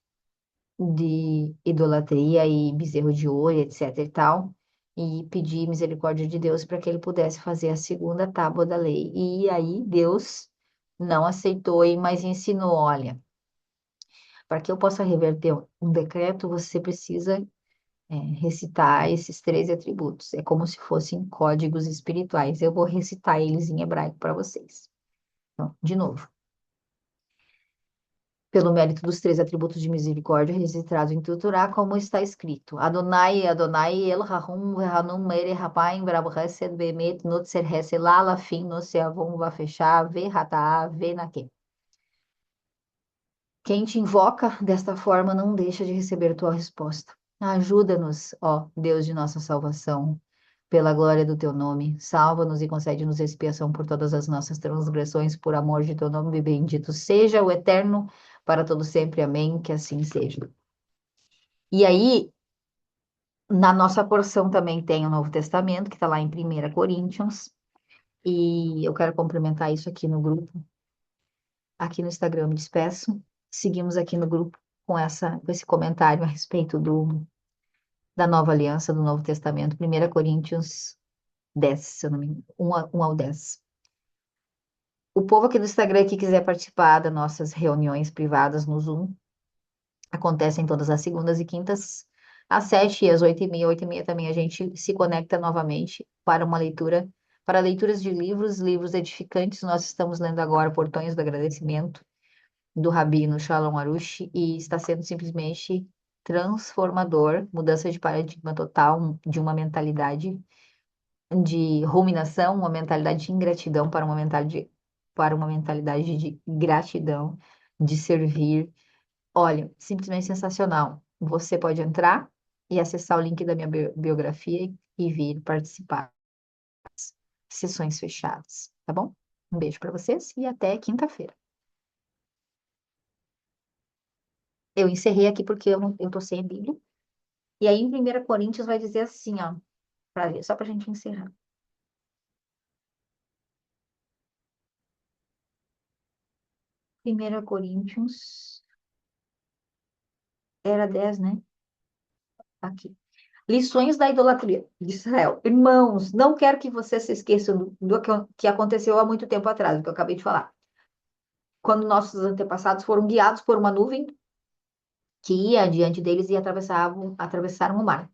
de idolatria e bezerro de ouro, etc e tal, e pedir misericórdia de Deus para que ele pudesse fazer a segunda tábua da lei. E aí Deus não aceitou, mas ensinou, olha, para que eu possa reverter um decreto, você precisa recitar esses 13 atributos. É como se fossem códigos espirituais. Eu vou recitar eles em hebraico para vocês. Então, de novo. Pelo mérito dos 13 atributos de misericórdia registrados em Torá, como está escrito: Adonai, Adonai, El Rahum, Hanum, Mere, Rapaim, Brabo, Hesed, Bemet, Notzer, Heselá, Lafim, Noseavum, Vafechá, Verratá, Venaque. Quem te invoca desta forma não deixa de receber tua resposta. Ajuda-nos, ó Deus de nossa salvação, pela glória do teu nome. Salva-nos e concede-nos expiação por todas as nossas transgressões, por amor de teu nome, bendito seja o eterno para todo sempre. Amém. Que assim seja. E aí, na nossa porção também tem o Novo Testamento, que está lá em 1 Coríntios, e eu quero complementar isso aqui no grupo. Aqui no Instagram, me despeço. Seguimos aqui no grupo com esse comentário a respeito da nova aliança, do Novo Testamento, 1 Coríntios 10, se eu não me engano, 1 ao 10. O povo aqui do Instagram que quiser participar das nossas reuniões privadas no Zoom, acontecem todas as segundas e quintas, às 7 e às 8h30. 8h30 também a gente se conecta novamente para uma leitura, para leituras de livros, livros edificantes. Nós estamos lendo agora Portões do Agradecimento, do Rabino Shalom Arush, e está sendo simplesmente transformador, mudança de paradigma total, de uma mentalidade de ruminação, uma mentalidade de ingratidão para uma mentalidade de gratidão, de servir. Olha, simplesmente sensacional. Você pode entrar e acessar o link da minha biografia e vir participar. Sessões fechadas, tá bom? Um beijo para vocês e até quinta-feira. Eu encerrei aqui porque eu tô sem a Bíblia. E aí, em 1 Coríntios, vai dizer assim, ó, só para a gente encerrar. 1 Coríntios, era 10, né? Aqui. Lições da idolatria de Israel. Irmãos, não quero que vocês se esqueçam do que aconteceu há muito tempo atrás, o que eu acabei de falar. Quando nossos antepassados foram guiados por uma nuvem que ia diante deles e atravessaram o mar.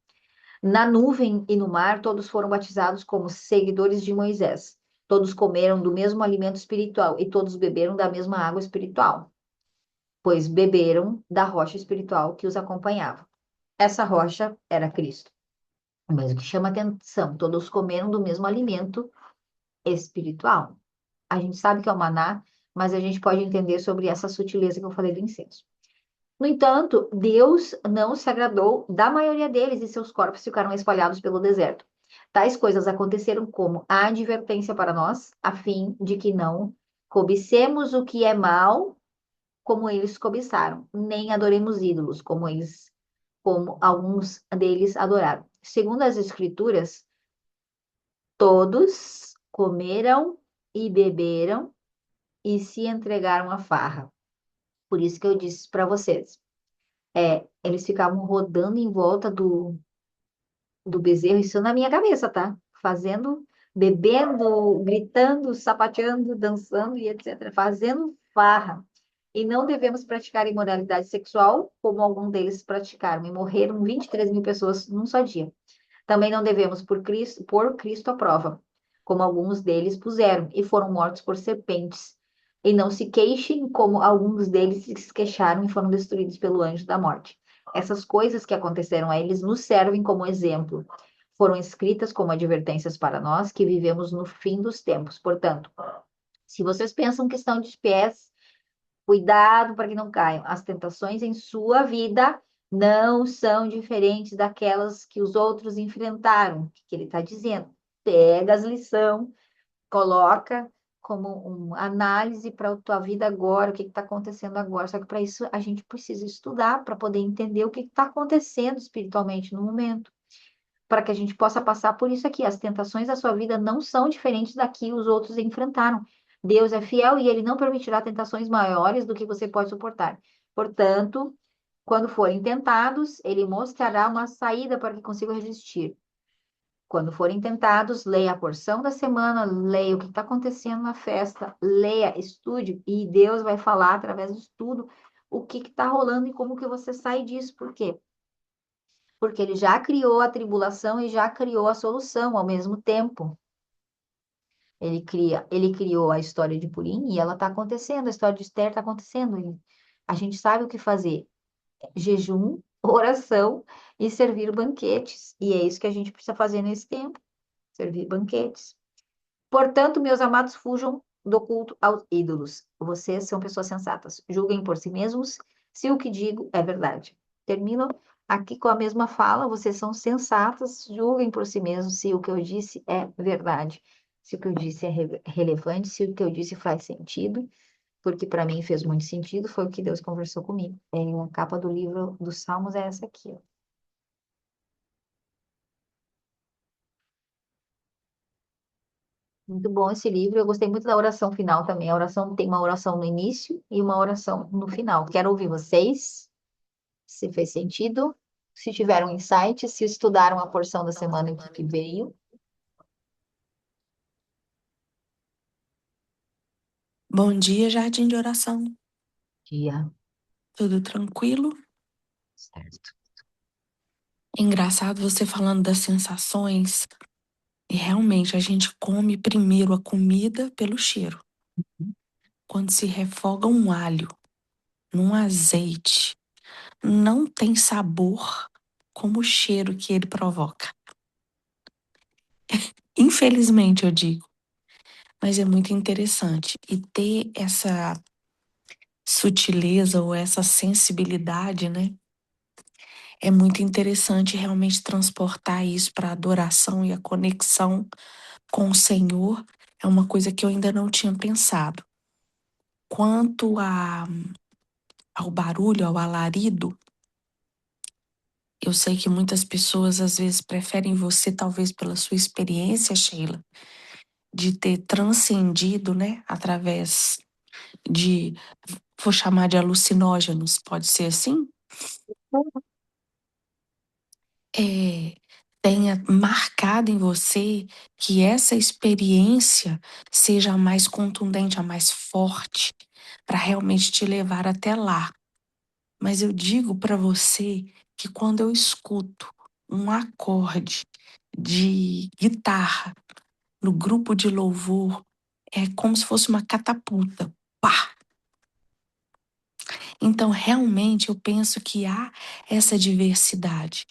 Na nuvem e no mar, todos foram batizados como seguidores de Moisés. Todos comeram do mesmo alimento espiritual e todos beberam da mesma água espiritual, pois beberam da rocha espiritual que os acompanhava. Essa rocha era Cristo. Mas o que chama atenção, todos comeram do mesmo alimento espiritual. A gente sabe que é o maná, mas a gente pode entender sobre essa sutileza que eu falei do incenso. No entanto, Deus não se agradou da maioria deles e seus corpos ficaram espalhados pelo deserto. Tais coisas aconteceram como a advertência para nós, a fim de que não cobicemos o que é mal, como eles cobiçaram, nem adoremos ídolos, como alguns deles adoraram. Segundo as Escrituras, todos comeram e beberam e se entregaram à farra. Por isso que eu disse para vocês, eles ficavam rodando em volta do bezerro, isso na minha cabeça, tá? fazendo, bebendo, gritando, sapateando, dançando e etc., fazendo farra. E não devemos praticar imoralidade sexual, como algum deles praticaram, e morreram 23 mil pessoas num só dia. Também não devemos pôr Cristo à prova, como alguns deles puseram, e foram mortos por serpentes. E não se queixem, como alguns deles se queixaram e foram destruídos pelo anjo da morte. Essas coisas que aconteceram a eles nos servem como exemplo. Foram escritas como advertências para nós que vivemos no fim dos tempos. Portanto, se vocês pensam que estão de pés, cuidado para que não caiam. As tentações em sua vida não são diferentes daquelas que os outros enfrentaram. O que ele está dizendo? Pega as lições, coloca como uma análise para a tua vida agora, o que está acontecendo agora. Só que para isso a gente precisa estudar para poder entender o que está acontecendo espiritualmente no momento, para que a gente possa passar por isso aqui. As tentações da sua vida não são diferentes da que os outros enfrentaram. Deus é fiel e ele não permitirá tentações maiores do que você pode suportar. Portanto, quando forem tentados, ele mostrará uma saída para que consigam resistir. Quando forem tentados, leia a porção da semana, leia o que está acontecendo na festa, leia, estude, e Deus vai falar através do estudo o que está rolando e como que você sai disso. Por quê? Porque ele já criou a tribulação e já criou a solução ao mesmo tempo. Ele criou a história de Purim e ela está acontecendo, a história de Esther está acontecendo. A gente sabe o que fazer: jejum, oração e servir banquetes. E é isso que a gente precisa fazer nesse tempo, servir banquetes. Portanto, meus amados, fujam do culto aos ídolos. Vocês são pessoas sensatas. Julguem por si mesmos se o que digo é verdade. Termino aqui com a mesma fala. Vocês são sensatas. Julguem por si mesmos se o que eu disse é verdade. Se o que eu disse é relevante, se o que eu disse faz sentido, porque para mim fez muito sentido, foi o que Deus conversou comigo. A capa do livro dos Salmos é essa aqui, ó. Muito bom esse livro. Eu gostei muito da oração final também. A oração tem uma oração no início e uma oração no final. Quero ouvir vocês, se fez sentido, se tiveram insights, se estudaram a porção da semana que veio. Bom dia, Jardim de Oração. Dia, Tudo tranquilo? certo. É engraçado você falando das sensações. E realmente a gente come primeiro a comida pelo cheiro. Quando se refoga um alho num azeite, não tem sabor como o cheiro que ele provoca. Infelizmente, eu digo. Mas é muito interessante. E ter essa sutileza ou essa sensibilidade, né? É muito interessante realmente transportar isso para a adoração e a conexão com o Senhor. É uma coisa que eu ainda não tinha pensado. Quanto ao barulho, ao alarido, eu sei que muitas pessoas às vezes preferem você, talvez pela sua experiência, Sheila, de ter transcendido, né, através de, vou chamar de alucinógenos, pode ser assim? É, tenha marcado em você que essa experiência seja a mais contundente, a mais forte, para realmente te levar até lá. Mas eu digo para você que quando eu escuto um acorde de guitarra no grupo de louvor, é como se fosse uma catapulta. Pá! Então, realmente, eu penso que há essa diversidade.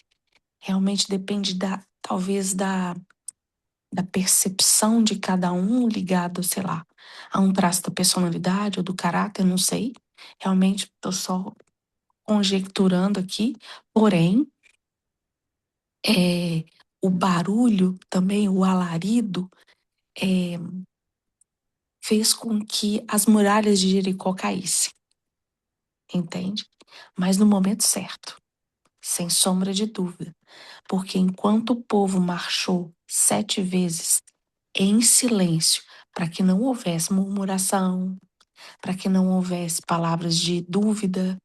Realmente depende talvez da percepção de cada um ligado, sei lá, a um traço da personalidade ou do caráter, não sei. Realmente estou só conjecturando aqui, porém, é, o barulho também, o alarido, é, fez com que as muralhas de Jericó caíssem, entende? Mas no momento certo, sem sombra de dúvida, porque enquanto o povo marchou 7 vezes em silêncio, para que não houvesse murmuração, para que não houvesse palavras de dúvida,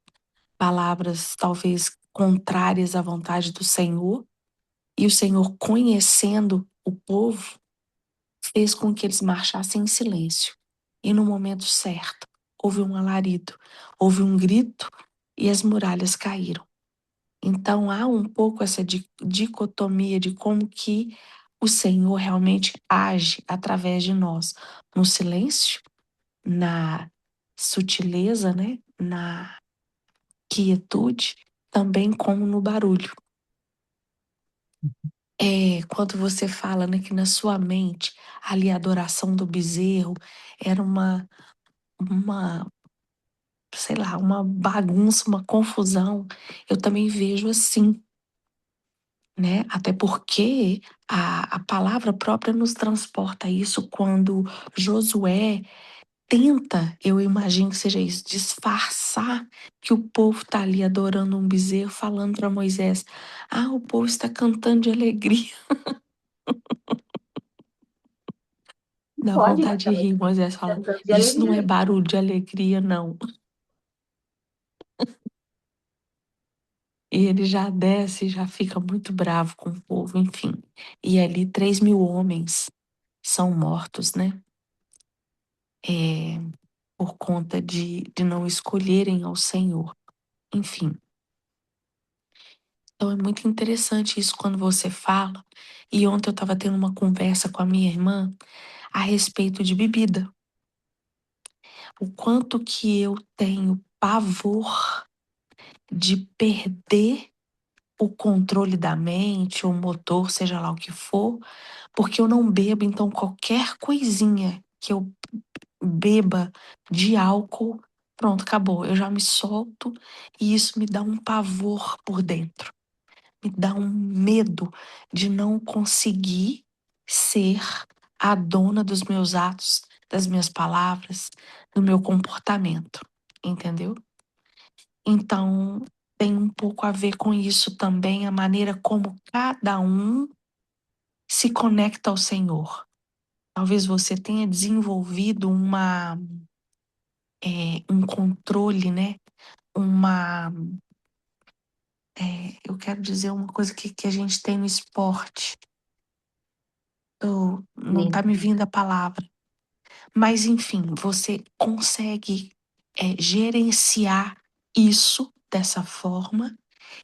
palavras talvez contrárias à vontade do Senhor, e o Senhor conhecendo o povo fez com que eles marchassem em silêncio. E no momento certo, houve um alarido, houve um grito e as muralhas caíram. Então há um pouco essa dicotomia de como que o Senhor realmente age através de nós, no silêncio, na sutileza, né, na quietude, também como no barulho. Quando você fala, né, que na sua mente ali a adoração do bezerro era uma, sei lá, uma bagunça, uma confusão, eu também vejo assim, né? Até porque a palavra própria nos transporta isso quando Josué tenta, eu imagino que seja isso, disfarçar que o povo está ali adorando um bezerro, falando para Moisés: ah, o povo está cantando de alegria. Dá Pode, vontade de também, rir. Moisés fala: cantando de isso não alegria. é barulho de alegria, não. E ele já desce, já fica muito bravo com o povo, enfim. E ali 3.000 homens são mortos, né? É, por conta de não escolherem ao Senhor. Enfim. Então é muito interessante isso quando você fala. E ontem eu estava tendo uma conversa com a minha irmã a respeito de bebida. O quanto que eu tenho pavor de perder o controle da mente, o motor, seja lá o que for, porque eu não bebo, então qualquer coisinha que eu beba de álcool, pronto, acabou. Eu já me solto e isso me dá um pavor por dentro. Me dá um medo de não conseguir ser a dona dos meus atos, das minhas palavras, do meu comportamento, entendeu? Então, tem um pouco a ver com isso também, a maneira como cada um se conecta ao Senhor. Talvez você tenha desenvolvido um controle, né? Uma, eu quero dizer uma coisa que a gente tem no esporte. Não tá me vindo a palavra. Mas, enfim, você consegue gerenciar isso dessa forma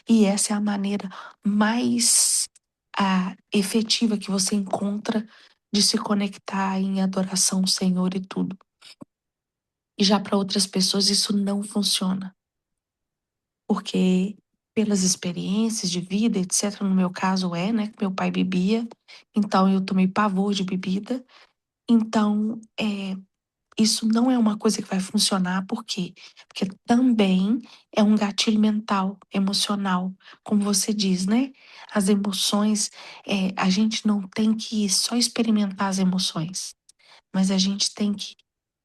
e essa é a maneira mais efetiva que você encontra de se conectar em adoração ao Senhor e tudo. E já para outras pessoas isso não funciona, porque pelas experiências de vida, etc., no meu caso né, que meu pai bebia, então eu tomei pavor de bebida, então isso não é uma coisa que vai funcionar, por quê? Porque também é um gatilho mental, emocional, como você diz, né? As emoções, a gente não tem que só experimentar as emoções, mas a gente tem que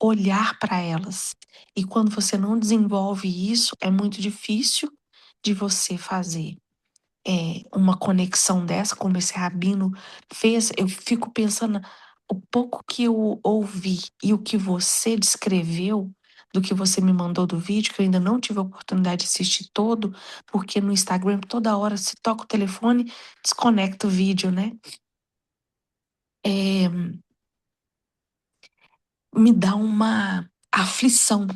olhar para elas. E quando você não desenvolve isso, é muito difícil de você fazer uma conexão dessa, como esse rabino fez. Eu fico pensando, o pouco que eu ouvi e o que você descreveu, do que você me mandou do vídeo, que eu ainda não tive a oportunidade de assistir todo, porque no Instagram toda hora se toca o telefone, desconecta o vídeo, né? É, me dá uma aflição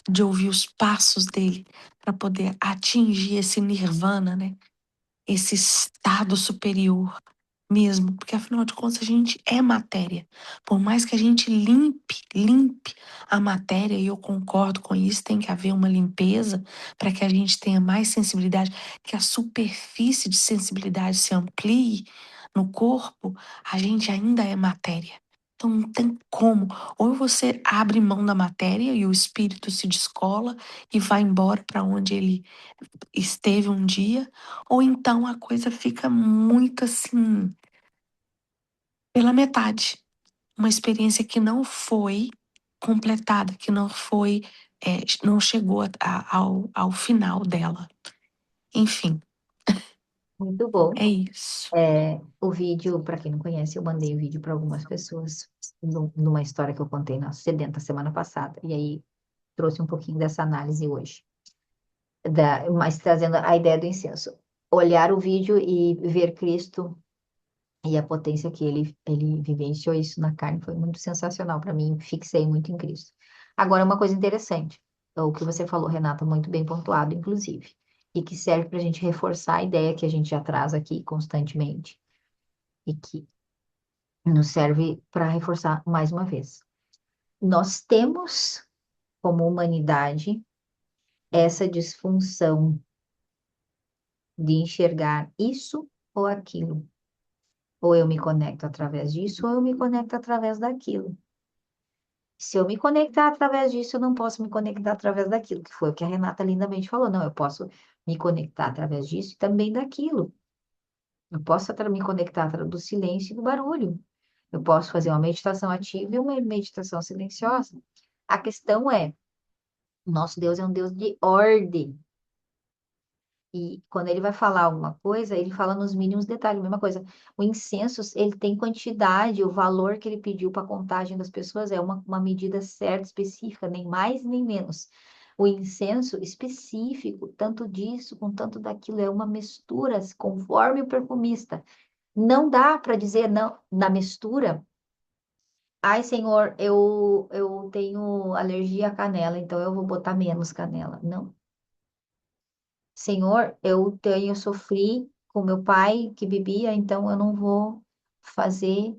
de ouvir os passos dele para poder atingir esse nirvana, né? Esse estado superior mesmo, porque afinal de contas a gente é matéria. Por mais que a gente limpe a matéria, e eu concordo com isso, tem que haver uma limpeza para que a gente tenha mais sensibilidade, que a superfície de sensibilidade se amplie no corpo, a gente ainda é matéria. Então não tem como. Ou você abre mão da matéria e o espírito se descola e vai embora para onde ele esteve um dia, ou então a coisa fica muito assim, pela metade. Uma experiência que não foi completada, que não foi, não chegou ao final dela. Enfim, Muito bom. é isso. O vídeo, para quem não conhece, eu mandei o vídeo para algumas pessoas numa história que eu contei na Sedenta semana passada. E aí trouxe um pouquinho dessa análise hoje. Mas trazendo a ideia do incenso. Olhar o vídeo e ver Cristo E a potência que ele vivenciou isso na carne foi muito sensacional para mim, fixei muito em Cristo. Agora, uma coisa interessante, o que você falou, Renata, muito bem pontuado, inclusive, e que serve para a gente reforçar a ideia que a gente já traz aqui constantemente, e que nos serve para reforçar mais uma vez. Nós temos, como humanidade, essa disfunção de enxergar isso ou aquilo. Ou eu me conecto através disso, ou eu me conecto através daquilo. Se eu me conectar através disso, eu não posso me conectar através daquilo, que foi o que a Renata lindamente falou. Não, eu posso me conectar através disso e também daquilo. Eu posso me conectar através do silêncio e do barulho. Eu posso fazer uma meditação ativa e uma meditação silenciosa. A questão é, nosso Deus é um Deus de ordem. E quando ele vai falar alguma coisa, ele fala nos mínimos detalhes, mesma coisa. O incenso, ele tem quantidade, o valor que ele pediu para a contagem das pessoas é uma medida certa, específica, nem mais nem menos. O incenso específico, tanto disso com tanto daquilo, é uma mistura, conforme o perfumista. Não dá para dizer não na mistura. Ai, Senhor, eu tenho alergia à canela, então eu vou botar menos canela. Não. Senhor, eu sofri com meu pai que bebia, então eu não vou fazer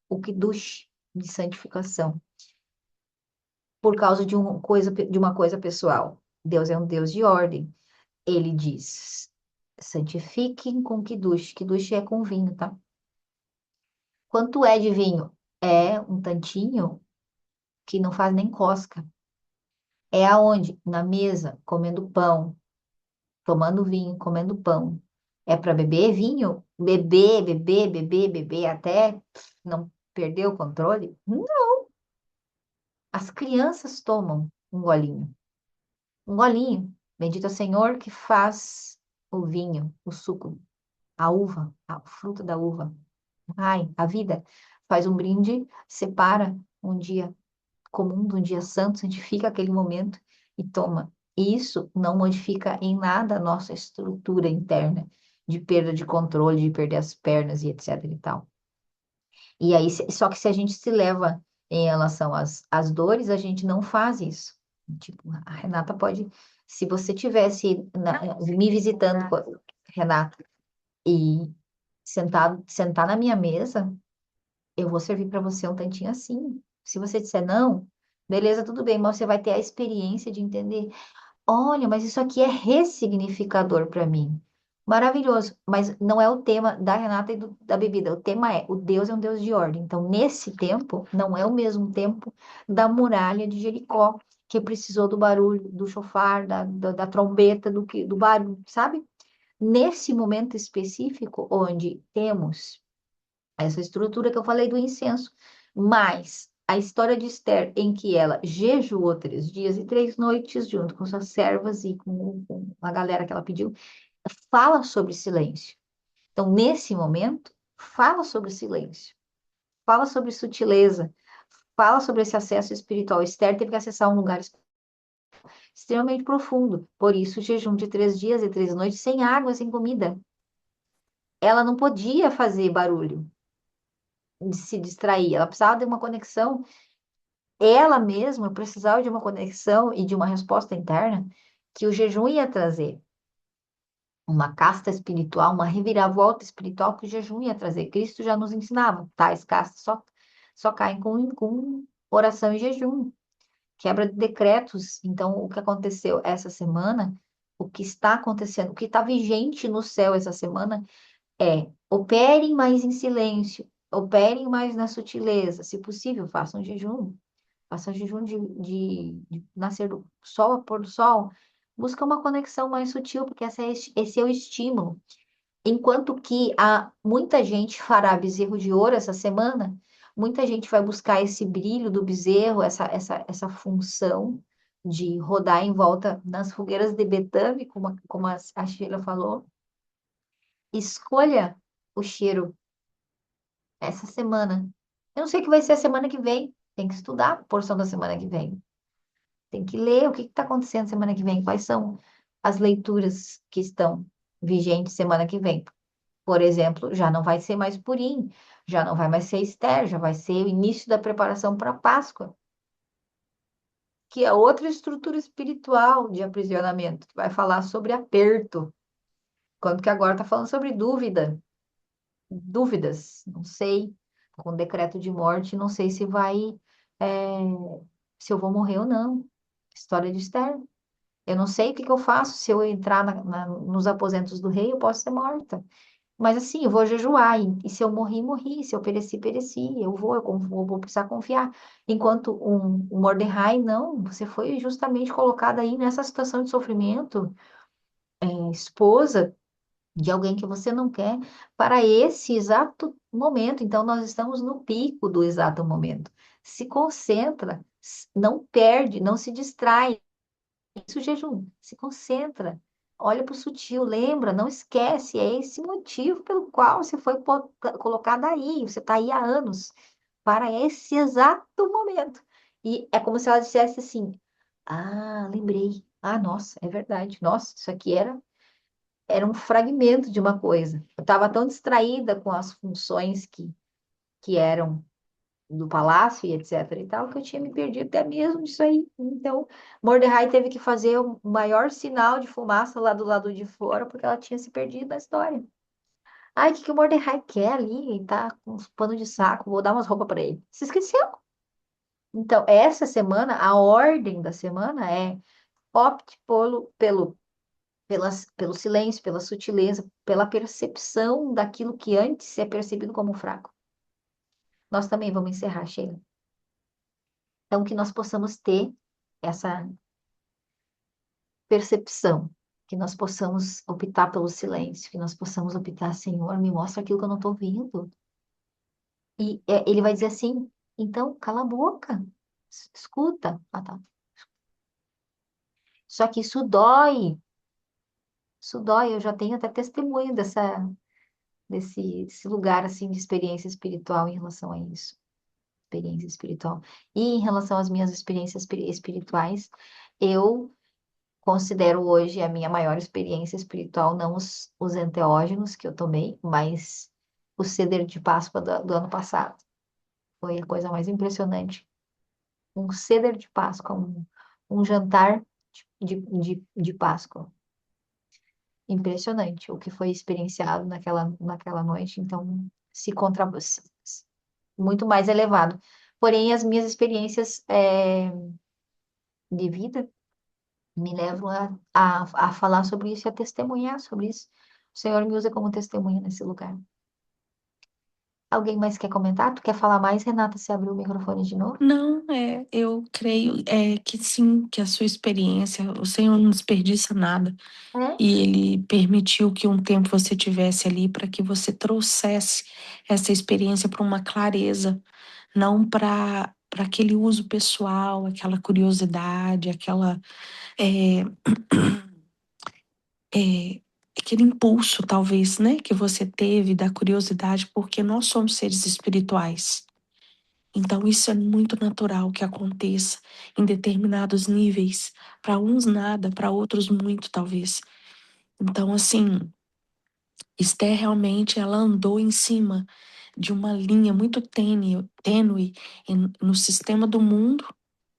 o kiddush de santificação por causa de uma coisa pessoal. Deus é um Deus de ordem. Ele diz: santifiquem com kiddush. Kiddush é com vinho, tá? Quanto é de vinho? É um tantinho que não faz nem cosca. É aonde? Na mesa, comendo pão, tomando vinho, comendo pão. É para beber vinho? Beber, beber, beber, beber até não perder o controle? As crianças tomam um golinho. Um golinho. Bendito é o Senhor que faz o vinho, o suco, a uva, a fruta da uva. Ai, a vida faz um brinde, separa um dia comum de um dia santo, santifica aquele momento e toma. E isso não modifica em nada a nossa estrutura interna de perda de controle, de perder as pernas e etc e tal. E aí, só que se a gente se leva em relação às dores, a gente não faz isso. Tipo, a Renata pode, se você tivesse me visitando, Renata, e sentar na minha mesa, eu vou servir para você um tantinho assim. Se você disser não, beleza, tudo bem, mas você vai ter a experiência de entender. Olha, mas isso aqui é ressignificador para mim. Maravilhoso, mas não é o tema da Renata e da bebida. O tema é: o Deus é um Deus de ordem. Então, nesse tempo, não é o mesmo tempo da muralha de Jericó, que precisou do barulho, do chofar, da trombeta, do barulho, sabe? Nesse momento específico, onde temos essa estrutura que eu falei do incenso. Mas a história de Esther, em que ela jejuou 3 dias e 3 noites, junto com suas servas e com a galera que ela pediu, fala sobre silêncio. Então, nesse momento, fala sobre silêncio, fala sobre sutileza, fala sobre esse acesso espiritual. Esther teve que acessar um lugar extremamente profundo, por isso, o jejum de 3 dias e 3 noites, sem água, sem comida. Ela não podia fazer barulho, de se distrair, ela precisava de uma conexão. Ela mesma precisava de uma conexão e de uma resposta interna que o jejum ia trazer. Uma casta espiritual, uma reviravolta espiritual que o jejum ia trazer. Cristo já nos ensinava, tais castas só caem com oração e jejum. Quebra de decretos. Então, o que aconteceu essa semana, o que está acontecendo, o que está vigente no céu essa semana é: operem mais em silêncio, operem mais na sutileza. Se possível, façam jejum. Faça jejum de nascer do sol a pôr do sol. Busca uma conexão mais sutil, porque esse é o estímulo. Enquanto que muita gente fará bezerro de ouro essa semana, muita gente vai buscar esse brilho do bezerro, essa função de rodar em volta nas fogueiras de Betânia, como a Sheila falou. Escolha o cheiro essa semana. Eu não sei o que vai ser a semana que vem. Tem que estudar a porção da semana que vem. Tem que ler o que está acontecendo semana que vem, quais são as leituras que estão vigentes semana que vem. Por exemplo, já não vai ser mais Purim, já não vai mais ser Esther, já vai ser o início da preparação para a Páscoa, que é outra estrutura espiritual de aprisionamento, que vai falar sobre aperto, quando que agora está falando sobre dúvidas, não sei, com decreto de morte, não sei se vai, é, se eu vou morrer ou não. História de Esther. Eu não sei o que que eu faço, se eu entrar nos aposentos do rei, eu posso ser morta. Mas assim, eu vou jejuar, e se eu morri, morri, se eu pereci, pereci, eu vou precisar confiar. Enquanto um Mordecai, não, você foi justamente colocada aí nessa situação de sofrimento, esposa de alguém que você não quer, para esse exato momento. Então, nós estamos no pico do exato momento. Se concentra, não perde, não se distrai. Isso, o jejum, se concentra, olha para o sutil, lembra, não esquece, é esse motivo pelo qual você foi colocada aí, você está aí há anos, para esse exato momento. E é como se ela dissesse assim: ah, lembrei, ah, nossa, é verdade, nossa, isso aqui era um fragmento de uma coisa. Eu estava tão distraída com as funções que eram do palácio e etc e tal, que eu tinha me perdido até mesmo disso aí. Então, Mordecai teve que fazer o maior sinal de fumaça lá do lado de fora, porque ela tinha se perdido na história. Ai, o que que o Mordecai quer ali? Ele tá com uns panos de saco, vou dar umas roupas para ele. Se esqueceu. Então, essa semana, a ordem da semana é opte pelo silêncio, pela sutileza, pela percepção daquilo que antes é percebido como fraco. Nós também vamos encerrar, Sheila. Então, que nós possamos ter essa percepção, que nós possamos optar pelo silêncio, que nós possamos optar, Senhor, me mostra aquilo que eu não estou vendo. E ele vai dizer assim, então, cala a boca, escuta. Ah, tá. Só que isso dói, eu já tenho até testemunho desse lugar, assim, de experiência espiritual em relação a isso. Experiência espiritual. E em relação às minhas experiências espirituais, eu considero hoje a minha maior experiência espiritual, não os enteógenos que eu tomei, mas o ceder de Páscoa do ano passado. Foi a coisa mais impressionante. Um ceder de Páscoa, um jantar de Páscoa. Impressionante o que foi experienciado naquela noite. Então, se contra, muito mais elevado. Porém, as minhas experiências de vida me levam a falar sobre isso e a testemunhar sobre isso. O Senhor me usa como testemunha nesse lugar. Alguém mais quer comentar? Tu quer falar mais, Renata, se abriu o microfone de novo? Não, eu creio que sim, que a sua experiência, o Senhor não desperdiça nada. É? E Ele permitiu que um tempo você tivesse ali para que você trouxesse essa experiência para uma clareza, não para aquele uso pessoal, aquela curiosidade, é, é, aquele impulso, talvez, né, que você teve da curiosidade, porque nós somos seres espirituais. Então, isso é muito natural que aconteça em determinados níveis. Para uns, nada, para outros, muito, talvez. Então, assim, Esther realmente ela andou em cima de uma linha muito tênue no sistema do mundo,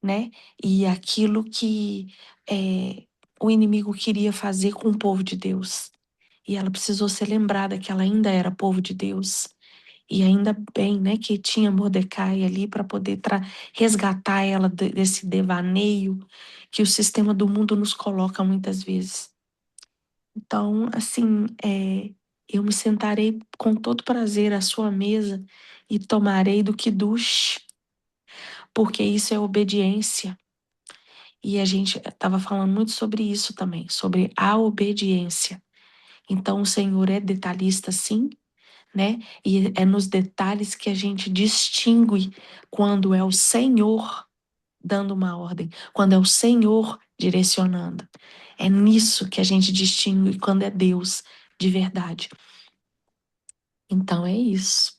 né? E aquilo que o inimigo queria fazer com o povo de Deus. E ela precisou ser lembrada que ela ainda era povo de Deus. E ainda bem, né, que tinha Mordecai ali para poder resgatar ela desse devaneio que o sistema do mundo nos coloca muitas vezes. Então, assim, eu me sentarei com todo prazer à sua mesa e tomarei do que duche, porque isso é obediência. E a gente estava falando muito sobre isso também, sobre a obediência. Então, o Senhor é detalhista, sim, né? E é nos detalhes que a gente distingue quando é o Senhor dando uma ordem, quando é o Senhor direcionando. É nisso que a gente distingue quando é Deus de verdade. Então é isso.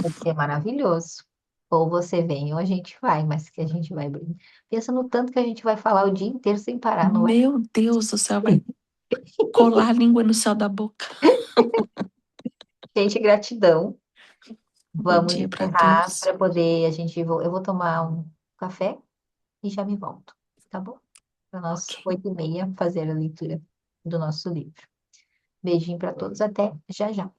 Vai ser maravilhoso. Ou você vem ou a gente vai, mas que a gente vai brincar. Pensa no tanto que a gente vai falar o dia inteiro sem parar, não vai? Meu Deus do céu, vai colar a língua no céu da boca. Gente, gratidão. Bom Vamos dia para encerrar todos. para poder eu vou tomar um café e já me volto, tá bom? Para nós, Ok. 8h30, fazer a leitura do nosso livro. Beijinho para todos, até já já.